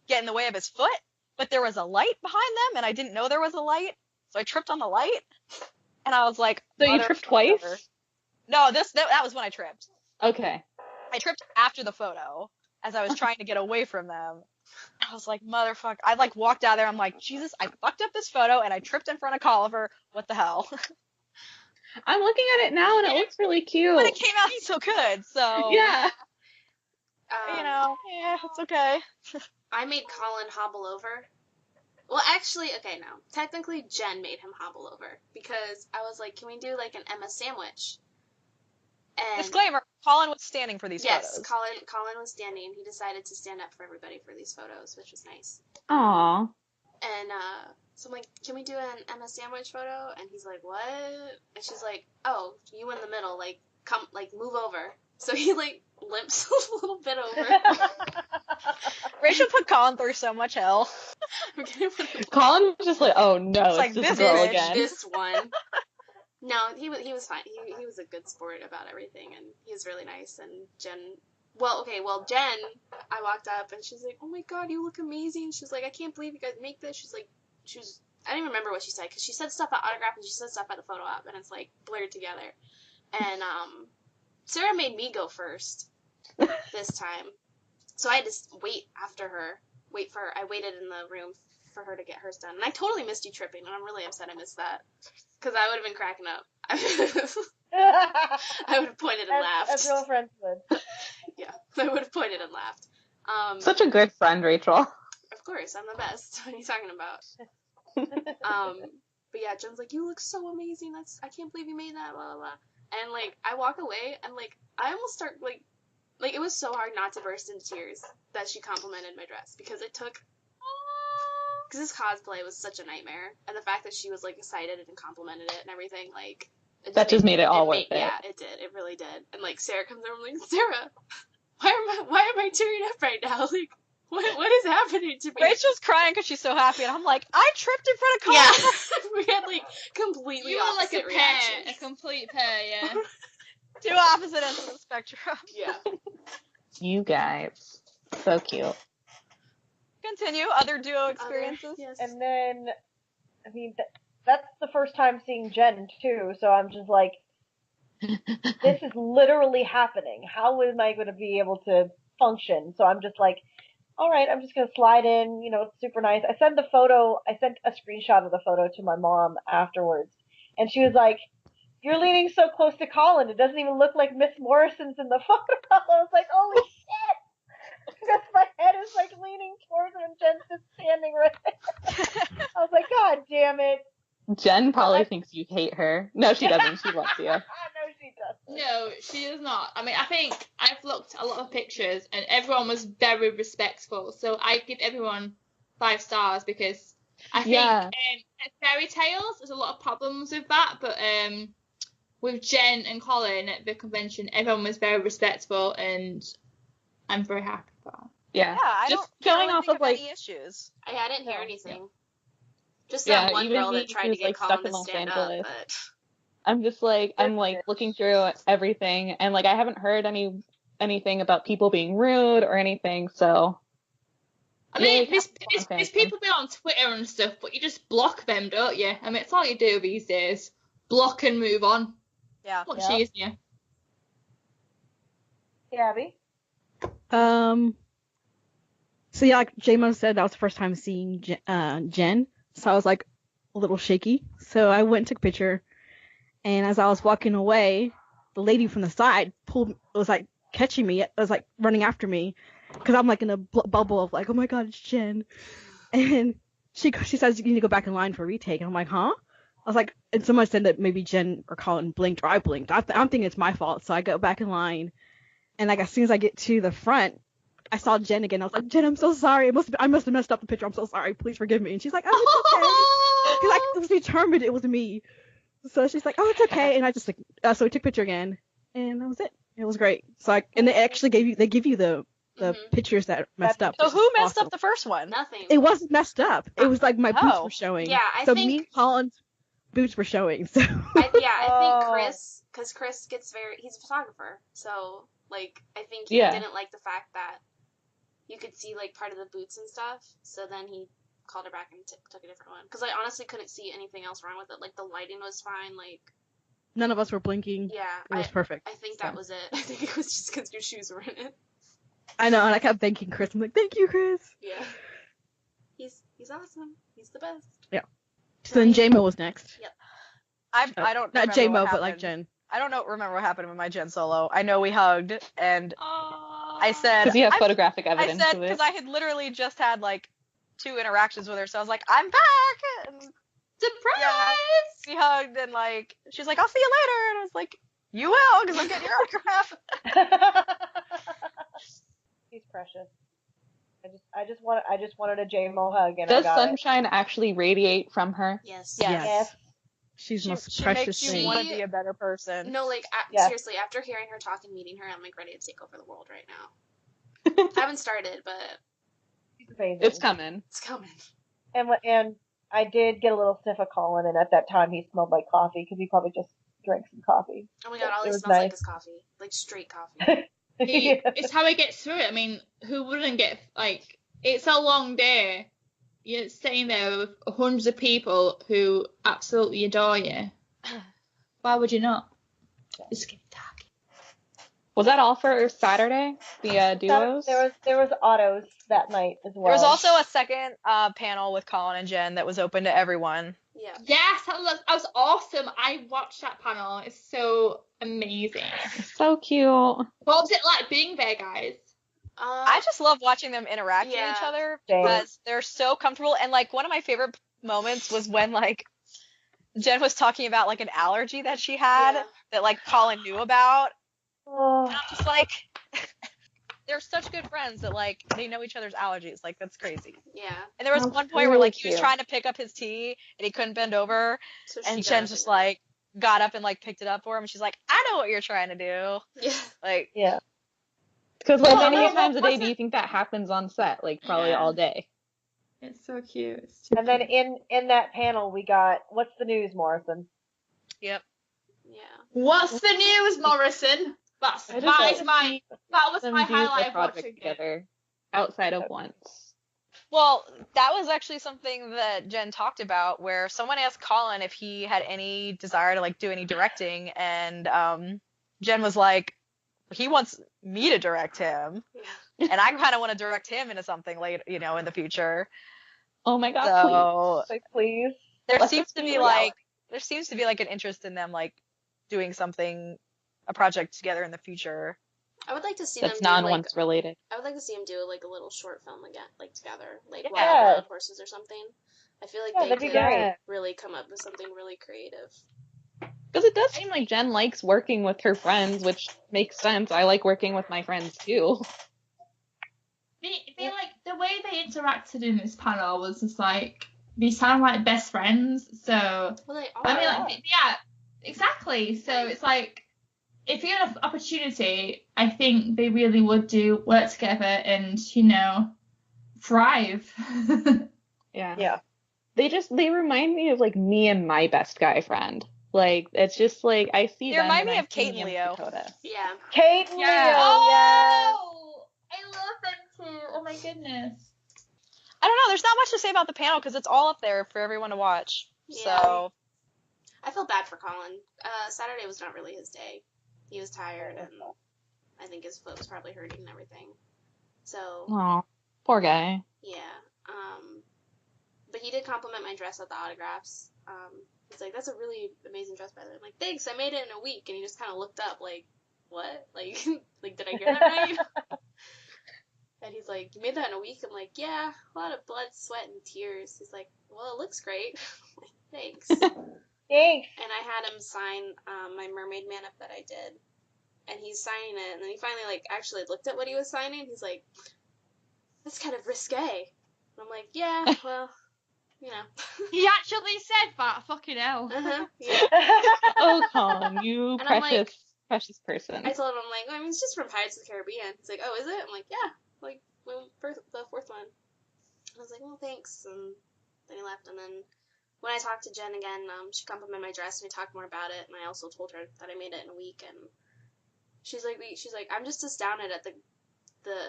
get in the way of his foot, but there was a light behind them, and I didn't know there was a light, so I tripped on the light, and I was like, So you tripped twice? No, that was when I tripped. Okay. I tripped after the photo as I was trying to get away from them. I was like, motherfucker. I like walked out there. I'm like, Jesus, I fucked up this photo and I tripped in front of Colliver. What the hell? I'm looking at it now and it looks really cute. But it came out so good, so Yeah. yeah, it's okay. I made Colin hobble over. Well, actually, okay, no. Technically, Jen made him hobble over because I was like, can we do like an Emma sandwich? And Disclaimer: Colin was standing for these yes, photos. Colin was standing. He decided to stand up for everybody for these photos, which was nice. Aww. And so I'm like, can we do an Emma sandwich photo? And he's like, what? And she's like, oh, you in the middle, like come, like move over. So he like limps a little bit over. Rachel put Colin through so much hell. Colin was just like, oh no, it's like, this this girl bitch, again. This one. No, he was fine. He was a good sport about everything, and he was really nice. And Jen, Jen, I walked up and she's like, "Oh my God, you look amazing." She's like, "I can't believe you guys make this." I don't even remember what she said because she said stuff at autograph and she said stuff at the photo op, and it's like blurred together. And Sarah made me go first this time, so I had to wait for her. I waited in the room for her to get hers done, and I totally missed you tripping, and I'm really upset I missed that. Because I would have been cracking up. I would have pointed and laughed. As real friends would. Yeah, I would have pointed and laughed. Such a good friend, Rachel. Of course, I'm the best. What are you talking about? But yeah, Jen's like, you look so amazing. I can't believe you made that, blah, blah, blah. And, like, I walk away, and, like, I almost start, like, it was so hard not to burst into tears that she complimented my dress. Because it took... Because this cosplay was such a nightmare, and the fact that she was like excited and complimented it and everything, like that just made it all worth it. Yeah, it did. It really did. And like Sarah comes over, I'm like, Sarah, why am I tearing up right now? Like, what is happening to me? Rachel's crying because she's so happy, and I'm like, I tripped in front of Colin. Yeah, we had like completely you were like opposite a reactions. pair, a complete pair, yeah. Two opposite ends of the spectrum. Yeah. You guys, so cute. Continue other duo experiences. Yes. And then, I mean, that's the first time seeing Jen too, so I'm just like, this is literally happening. How am I going to be able to function? So I'm just like, all right, I'm just going to slide in. You know, it's super nice. I sent a screenshot of the photo to my mom afterwards, and she was like, you're leaning so close to Colin. It doesn't even look like Miss Morrison's in the photo. I was like, holy shit. Because my head is like leaning towards her and Jen's just standing right there. I was like, God damn it. Jen probably thinks you hate her. No, she doesn't. She loves you. No, she doesn't. No, she does not. I mean, I think I've looked at a lot of pictures and everyone was very respectful. So I give everyone 5 stars because I think at Fairy Tales, there's a lot of problems with that. But with Jen and Colin at the convention, everyone was very respectful and I'm very happy about it. Yeah, I just don't going really off think of like any issues. I didn't hear anything. Yeah. Just that one even girl me that tried to who's, get like, Colin stuck to in Los stand Angeles. up, but I'm just like I'm like looking through everything and like I haven't heard anything about people being rude or anything, so I mean, there's people be on Twitter and stuff, but you just block them, don't you? I mean, it's all you do these days. Block and move on. Yeah. Much easier. Abby? So yeah, like J-Mo said, that was the first time seeing Jen, so I was like a little shaky. So I went and took a picture, and as I was walking away, the lady from the side was like catching me, was like running after me, because I'm like in a bubble of like, oh my god, it's Jen, and she says you need to go back in line for a retake, and I'm like, huh? I was like, and someone said that maybe Jen or Colin blinked, or I blinked. I'm thinking it's my fault, so I go back in line, and like as soon as I get to the front, I saw Jen again. I was like, Jen, I'm so sorry. I must have messed up the picture. I'm so sorry. Please forgive me. And she's like, oh, it's okay. Because I was determined it was me. So she's like, oh, it's okay. And I just like, so we took a picture again. and that was it. It was great. So and they actually give you the pictures that messed up. So which who is messed awesome. up the first one? Nothing. It wasn't messed up. It was like my boots Oh. were showing. Yeah, I so think- me and Colin's boots were showing. So I think Oh. Chris, because Chris he's a photographer, so like I think he Yeah. didn't like the fact that you could see like part of the boots and stuff. So then he called her back and took a different one. Because I honestly couldn't see anything else wrong with it. Like the lighting was fine. Like none of us were blinking. yeah, It was perfect. I think so. that was it. I think it was just because your shoes were in it. I know, and I kept thanking Chris. I'm like, thank you, Chris. Yeah. He's awesome. He's the best. So then J-Mo was next. I don't Not remember J-Mo, what but like happened. Jen. I don't remember what happened with my Jen solo. I know we hugged, and I said, Because you have I photographic I evidence said of it. because I had literally just had like 2 interactions with her, so I was like, I'm back. And Surprise! we hugged, and like she's like, I'll see you later, and I was like, you will, because I'm getting your autograph. He's precious. I just wanted a J-Mo hug, and Does I got it. sunshine actually radiate from her? Yes. Yes. Yes. She's the most She precious makes you thing. want to be a better person. No, like Yeah. seriously, after hearing her talk and meeting her, I'm like ready to take over the world right now. I haven't started, but He's amazing. It's coming. it's coming. And I did get a little sniff of Colin, and at that time he smelled like coffee because he probably just drank some coffee. Oh my god, all It he was smells like nice. is coffee, like straight coffee. It's how he gets through it. I mean, who wouldn't get, like, it's a long day. You're sitting there with hundreds of people who absolutely adore you. Why would you not? It's getting dark. Was that all for Saturday? The duos? There was autos that night as well. There was also a second panel with Colin and Jen that was open to everyone. Yeah. Yes, that was awesome. I watched that panel. It's so amazing. So cute. What was it like being there, guys? I just love watching them interact with Yeah. each other Same. because they're so comfortable. And like one of my favorite moments was when like Jen was talking about like an allergy that she had Yeah. that like Colin knew about. Oh, And I'm just like, they're such good friends that like they know each other's allergies. Like that's crazy. Yeah. And there was That's one point where really like he was cute. trying to pick up his tea and he couldn't bend over, So she and got Jen up just and- like got up and like picked it up for him. And she's like, I know what you're trying to do. Yeah. Like, yeah. Because like, Well, how many no, times a day wasn't- do you think that happens on set? Like, probably Yeah. all day. It's so cute. It's And then in that panel we got what's the news, Morrison? yep. Yeah. What's the news, Morrison? I just That was Them my do highlight a of project watching it. together outside of once. Well, that was actually something that Jen talked about, where someone asked Colin if he had any desire to like do any directing, and Jen was like, he wants me to direct him, Yeah. and I kind of want to direct him into something later, you know, in the future. Oh my god, So Like, please. there Let seems this to be be reality. like an interest in them like doing something, a project together in the future. I would like to see that's them do like non-once related. I would like to see them do like a little short film again, like together, like Yeah. Wild Horses or something. I feel like Yeah, they that'd be could great. really come up with something really creative. Because it does seem like Jen likes working with her friends, which makes sense. I like working with my friends too. They like the way they interacted in this panel was just like they sound like best friends. So Well, they are. I mean, like, yeah, exactly. So it's like if you had an opportunity, I think they really would work together and thrive. Yeah. Yeah. They remind me of like me and my best guy friend. Like it's just like I see They them remind and me I of see Kate and me Leo. Dakota. Yeah. Kate and Yeah. Leo, yes. Oh, I love them too. Oh my goodness. I don't know. There's not much to say about the panel because it's all up there for everyone to watch. Yeah. So I feel bad for Colin. Saturday was not really his day. He was tired, and I think his foot was probably hurting and everything. So Oh, poor guy. yeah. But he did compliment my dress at the autographs. He's like, "That's a really amazing dress, by the way." I'm like, "Thanks, I made it in a week." And he just kind of looked up, like, "What? Like, like did I hear that right?" And he's like, "You made that in a week?" I'm like, "Yeah, a lot of blood, sweat, and tears." He's like, "Well, it looks great." I'm like, "Thanks." Thanks. And I had him sign my Mermaid Man up that I did. And he's signing it, and then he finally, like, actually looked at what he was signing. He's like, "That's kind of risque." And I'm like, "Yeah, well, you know." He actually said that. Fucking hell. Uh-huh, yeah. Oh, Colin, you And I'm precious. Precious person. I told him, I'm like, I mean, it's just from Pirates of the Caribbean. He's like, oh, is it? I'm like, yeah, like the fourth one. I was like, well, thanks, and then he left. And then when I talked to Jen again, she complimented my dress, and we talked more about it. And I also told her that I made it in a week, and she's like, I'm just astounded at the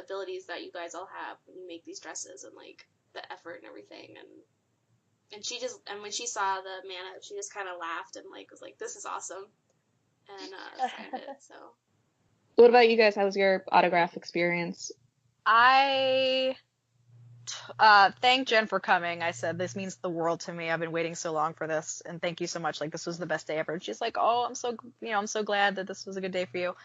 abilities that you guys all have when you make these dresses and like the effort and everything. And she just, and when she saw the mana, she just kind of laughed and like was like, this is awesome, and signed it. So. What about you guys? How was your autograph experience? I thanked Jen for coming. I said, this means the world to me. I've been waiting so long for this, and thank you so much. Like, this was the best day ever. And she's like, oh, I'm so glad that this was a good day for you.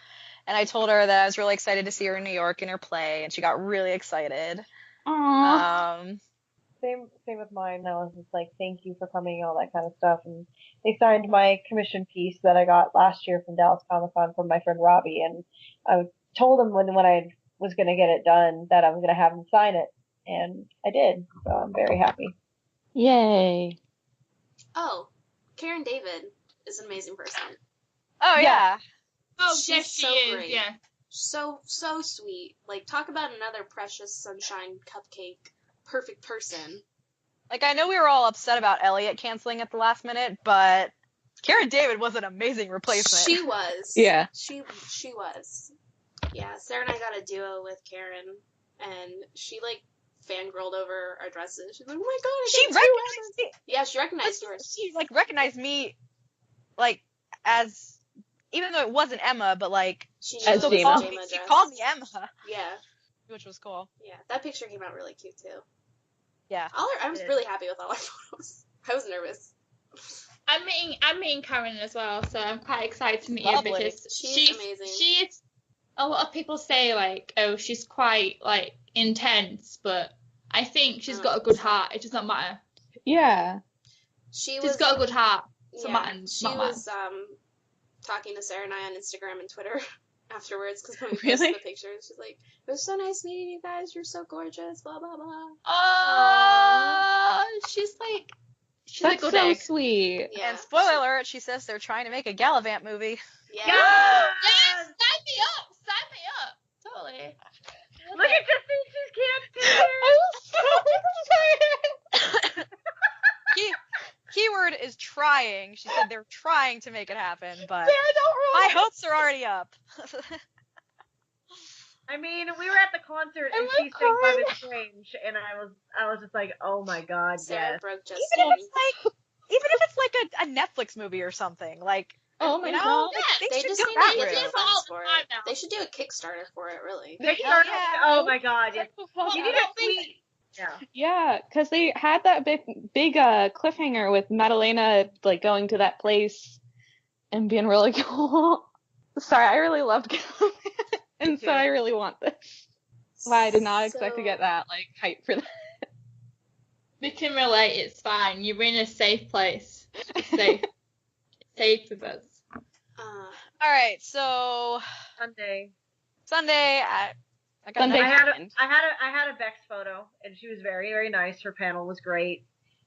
And I told her that I was really excited to see her in New York in her play, and she got really excited. Aww. Same with mine. I was just like, thank you for coming, all that kind of stuff. And they signed my commission piece that I got last year from Dallas Comic Con from my friend Robbie. And I told them when I was going to get it done that I was going to have them sign it. And I did. So I'm very happy. Yay. Oh, Karen David is an amazing person. Oh, yeah. Oh, She's yes, she so is. great. Yeah. So sweet. Like, talk about another precious sunshine cupcake. Perfect person. Like, I know we were all upset about Elliot canceling at the last minute, but Karen David was an amazing replacement. She was. Yeah. She was. Yeah, Sarah and I got a duo with Karen, and she, like, fangirled over our dresses. She's like, oh my god, She recognized me. Yeah, she recognized yours. She, like, recognized me, like, as, even though it wasn't Emma, but, like, She As knew it was a Jema. Jema she dress. called me Emma, Yeah, which was cool. yeah. That picture came out really cute, too. Yeah. I was really happy with all our photos. I was nervous. I'm meeting Karen as well, so I'm quite excited to meet Lovely. her because She's amazing. She is. A lot of people say like, oh, she's quite like intense, but I think she's got a good heart. It does not matter. Yeah. She's got a good heart. So Yeah, matter. she was talking to Sarah and I on Instagram and Twitter afterwards because when we Really? posted the pictures, she's like, "It was so nice meeting you guys. You're so gorgeous." Blah blah blah. She's like, she's That's a good so egg. sweet. Yeah. And spoiler alert, she says they're trying to make a Gallivant movie. Yeah. Yes, sign me up. Sign me up. Totally. Look at Justine, she's can't I was so excited. Keyword is trying. She said they're trying to make it happen, but Sarah, don't my ruin it. hopes are already up. I mean, we were at the concert and I'm she sang Love crying. is Strange, and I was just like, oh my god, Sarah yes. broke Even Justine. if it's like a Netflix movie or something, like, Oh my you know, god. like, They should just go need that to get route. the funds for All it. the time now. They should do a Kickstarter for it, really. Kickstarter, yeah. oh my god, yes. Well, You I need don't a think- tweet. Yeah. Yeah, because they had that big cliffhanger with Madalena like going to that place and being really cool. Sorry, I really loved Gallivant, and so too. I really want this. Wow, I did not expect to So- get that like hype for that. We can relate. It's fine. You're in a safe place. It's safe. It's safe with us. All right, so Sunday. Sunday, I got Sunday. I night. had a Bex photo, and she was very, very nice. Her panel was great.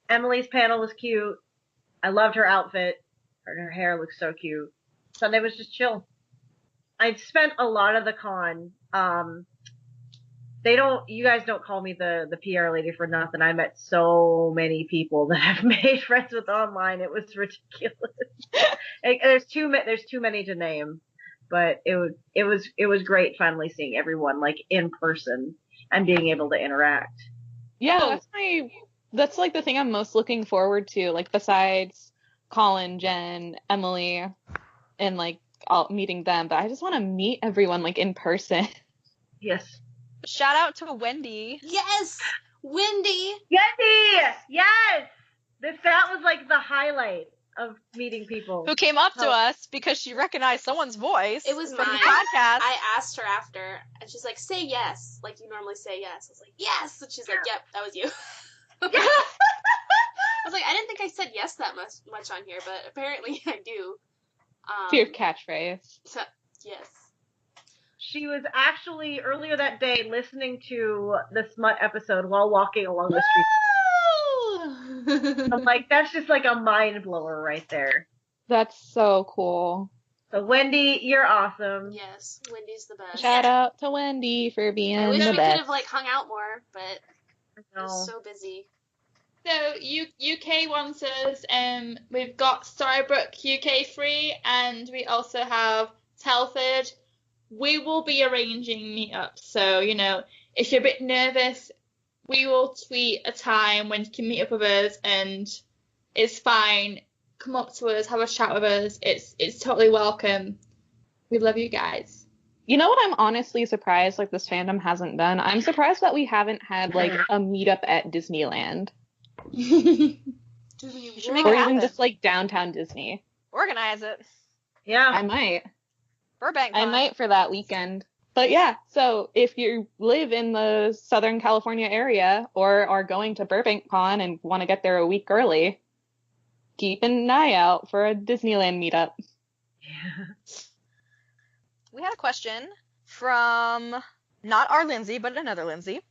Emily's panel was cute. I loved her outfit. Her hair looks so cute. Sunday was just chill. I spent a lot of the con. You guys don't call me the PR lady for nothing. I met so many people that I've made friends with online. It was ridiculous. There's too many to name, but it was great finally seeing everyone like in person and being able to interact. Yeah, that's like the thing I'm most looking forward to. Like besides Colin, Jen, Emily, and like all meeting them, but I just want to meet everyone like in person. Yes. Shout out to Wendy. Yes, Wendy. Yes. That was like the highlight of meeting people. Who came up to us because she recognized someone's voice It was from mine. the podcast. I asked her after, and she's like, "Say yes," like you normally say yes. I was like, "Yes," and she's like, "Yep, that was you." I was like, I didn't think I said yes that much on here, but apparently I do. It's your catchphrase. So, yes. She was actually earlier that day listening to the Smut episode while walking along the street. I'm like, that's just like a mind blower right there. That's so cool. So Wendy, you're awesome. Yes, Wendy's the best. Shout out to Wendy for being I wish the we best. could have like hung out more, but I was No. so busy. So UK wants us. We've got Storybrook UK free, and we also have Telford. We will be arranging meetups. So if you're a bit nervous, we will tweet a time when you can meet up with us, and it's fine. Come up to us, have a chat with us. It's totally welcome. We love you guys. You know what I'm honestly surprised like this fandom hasn't done? I'm surprised that we haven't had like a meetup at Disneyland. You should make Or it even happen. just like downtown Disney. Organize it. Yeah. I might. Burbank. I Con. might for that weekend. But yeah, so if you live in the Southern California area or are going to Burbank Con and want to get there a week early, keep an eye out for a Disneyland meetup. We had a question from not our Lindsay, but another Lindsay.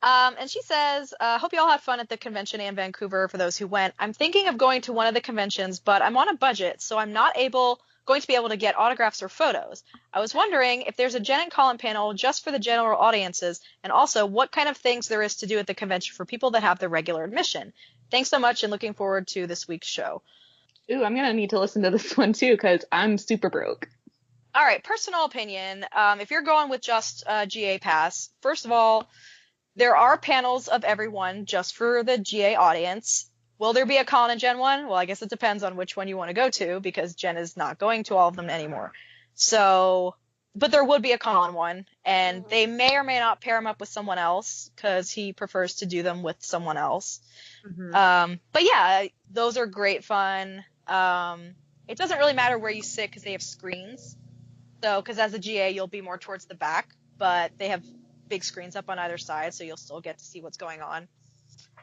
And she says, hope you all had fun at the convention in Vancouver for those who went. I'm thinking of going to one of the conventions, but I'm on a budget, so I'm not going to be able to get autographs or photos. I was wondering if there's a Jen and Colin panel just for the general audiences, and also what kind of things there is to do at the convention for people that have the regular admission. Thanks so much, and looking forward to this week's show. Ooh, I'm going to need to listen to this one too, because I'm super broke. All right, personal opinion. If you're going with just GA Pass, first of all, there are panels of everyone just for the GA audience. Will there be a Colin and Jen one? Well, I guess it depends on which one you want to go to, because Jen is not going to all of them anymore. So, but there would be a Colin one, and they may or may not pair him up with someone else, because he prefers to do them with someone else. Mm-hmm. But yeah, those are great fun. It doesn't really matter where you sit, because they have screens. So, because as a GA, you'll be more towards the back, but they have big screens up on either side, so you'll still get to see what's going on.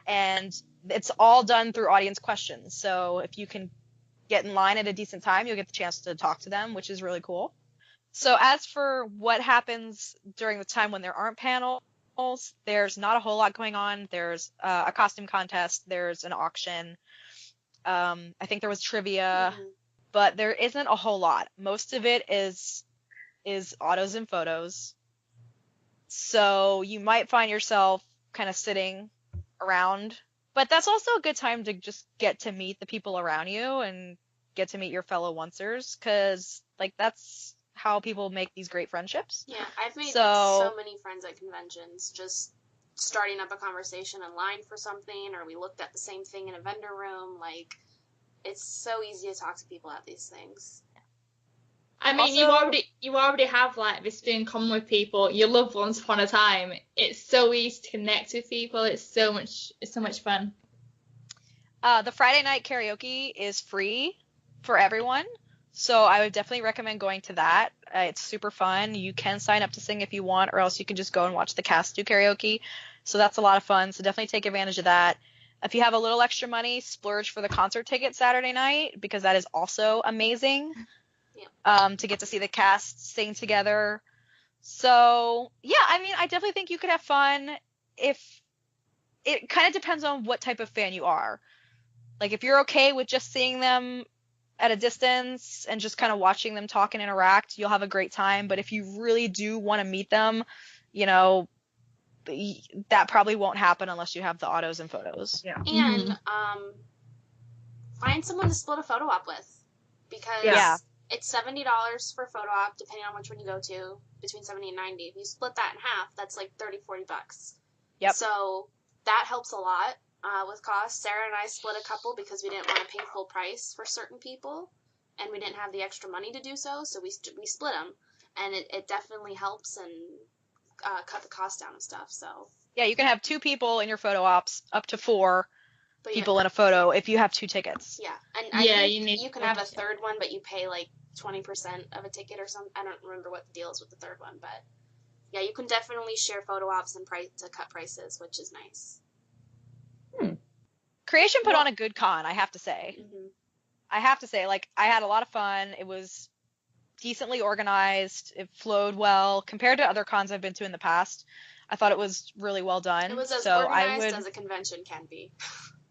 And it's all done through audience questions. So if you can get in line at a decent time, you'll get the chance to talk to them, which is really cool. So as for what happens during the time when there aren't panels, there's not a whole lot going on. There's a costume contest. There's an auction. I think there was trivia, but there isn't a whole lot. Most of it is autos and photos. So you might find yourself kind of sitting around, but that's also a good time to just get to meet the people around you and get to meet your fellow oncers, because like that's how people make these great friendships. Yeah, I've made so many friends at conventions, just starting up a conversation in line for something, or we looked at the same thing in a vendor room. Like, it's so easy to talk to people at these things. I mean, you already have like this thing in common with people. You loved once upon a time. It's so easy to connect with people. It's so much fun. The Friday night karaoke is free for everyone, so I would definitely recommend going to that. It's super fun. You can sign up to sing if you want, or else you can just go and watch the cast do karaoke. So that's a lot of fun. So definitely take advantage of that. If you have a little extra money, splurge for the concert ticket Saturday night, because that is also amazing. To get to see the cast sing together. So yeah, I mean, I definitely think you could have fun. If it kind of depends on what type of fan you are. Like if you're okay with just seeing them at a distance and just kind of watching them talk and interact, you'll have a great time. But if you really do want to meet them, that probably won't happen unless you have the autos and photos. Yeah. And find someone to split a photo op with, because it's $70 for a photo op, depending on which one you go to, between 70 and 90. If you split that in half, that's like $30-$40. Yep. So that helps a lot with cost. Sarah and I split a couple because we didn't want to pay full price for certain people, and we didn't have the extra money to do so, so we split them. And it definitely helps and cut the cost down and stuff. So yeah, you can have 2 people in your photo ops, up to 4 people in a photo if you have 2 tickets. Yeah, and I think you can have a third one, but you pay like 20% of a ticket or something. I don't remember what the deal is with the third one, but yeah, you can definitely share photo ops and price to cut prices, which is nice. Creation put on a good con, I have to say. Mm-hmm. I have to say, like, I had a lot of fun. It was decently organized. It flowed well compared to other cons I've been to in the past. I thought it was really well done. It was as organized as a convention can be.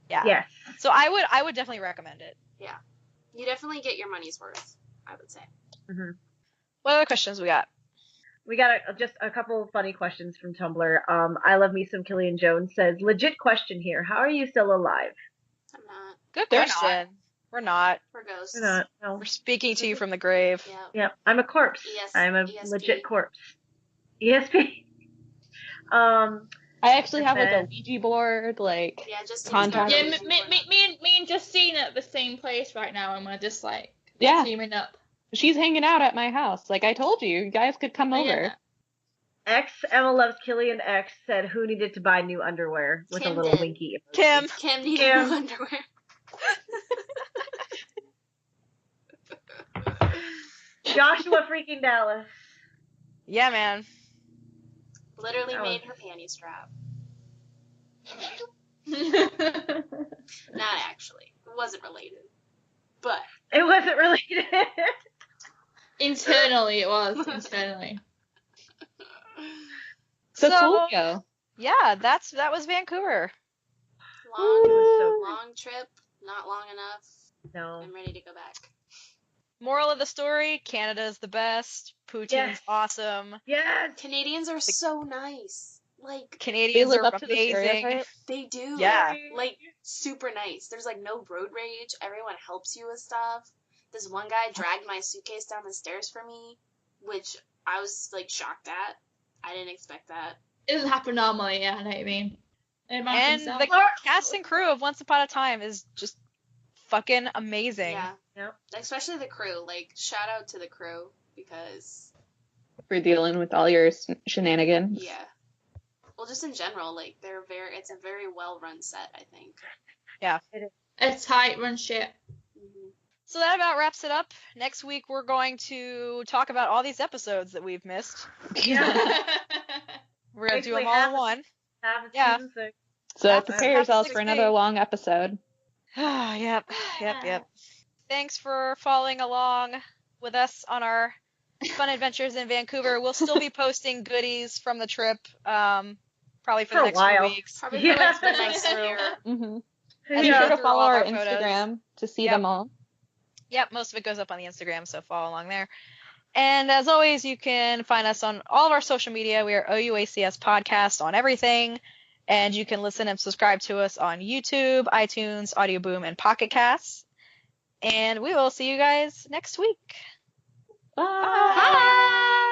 Yeah. Yes. So I would definitely recommend it. Yeah. You definitely get your money's worth, I would say. Mm-hmm. What other questions we got? We got just a couple of funny questions from Tumblr. I love me some Killian Jones says, legit question here. How are you still alive? I'm not. Good They're question. We're not. We're ghosts. We're not. No. We're speaking to you from the grave. Yeah. Yeah, I'm a corpse. I'm a ESP. legit corpse. ESP. I actually have like a then- Ouija board, like Yeah, just contact. Yeah, me and Justine are at the same place right now, and we're just like teaming up. She's hanging out at my house. Like I told you, you guys could come over. Yeah. X Emma loves Killian X said who needed to buy new underwear with Kim a little did. winky emoji. Kim. Kim needed Kim. new underwear. Joshua freaking Dallas. Yeah, man. Literally That made was- her panty strap. Yeah. Not actually. It wasn't related. But It wasn't related. Internally, it was. Internally. So So- cool, yo. Yeah, that was Vancouver. long, It was so long trip, not long enough. No. I'm ready to go back. Moral of the story, Canada's the best. Poutine's Yes. awesome. Yes. Canadians are so nice. Like, They Canadians live are up to the amazing. stereotype. they do. Yeah. Like, super nice. There's, like, no road rage. Everyone helps you with stuff. This one guy dragged my suitcase down the stairs for me, which I was, like, shocked at. I didn't expect that. It doesn't happen normally, yeah, I know what you mean. And himself. the cast and crew of Once Upon a Time is just fucking amazing. Yeah. Yep. Especially the crew. Like, shout out to the crew, because, For dealing with all your shenanigans. yeah. Well, just in general, like, it's a very well-run set, I think. A tight run shit. Mm-hmm. So that about wraps it up. Next week we're going to talk about all these episodes that we've missed. We're going to do Basically them all in half- one. Half of Yeah. season 6. So That's- prepare that's yourselves 6 for another days. long episode. Yep. Thanks for following along with us on our fun adventures in Vancouver. We'll still be posting goodies from the trip, probably for For the a next while. few weeks. Probably Yeah. for, like, the next year. Mm-hmm. And Be Yeah. sure to through follow all of our our photos. Instagram to see Yep. them all. Yep, most of it goes up on the Instagram, so follow along there. And as always, you can find us on all of our social media. We are OUACS Podcast on everything. And you can listen and subscribe to us on YouTube, iTunes, Audio Boom, and Pocket Casts. And we will see you guys next week. Bye. Bye.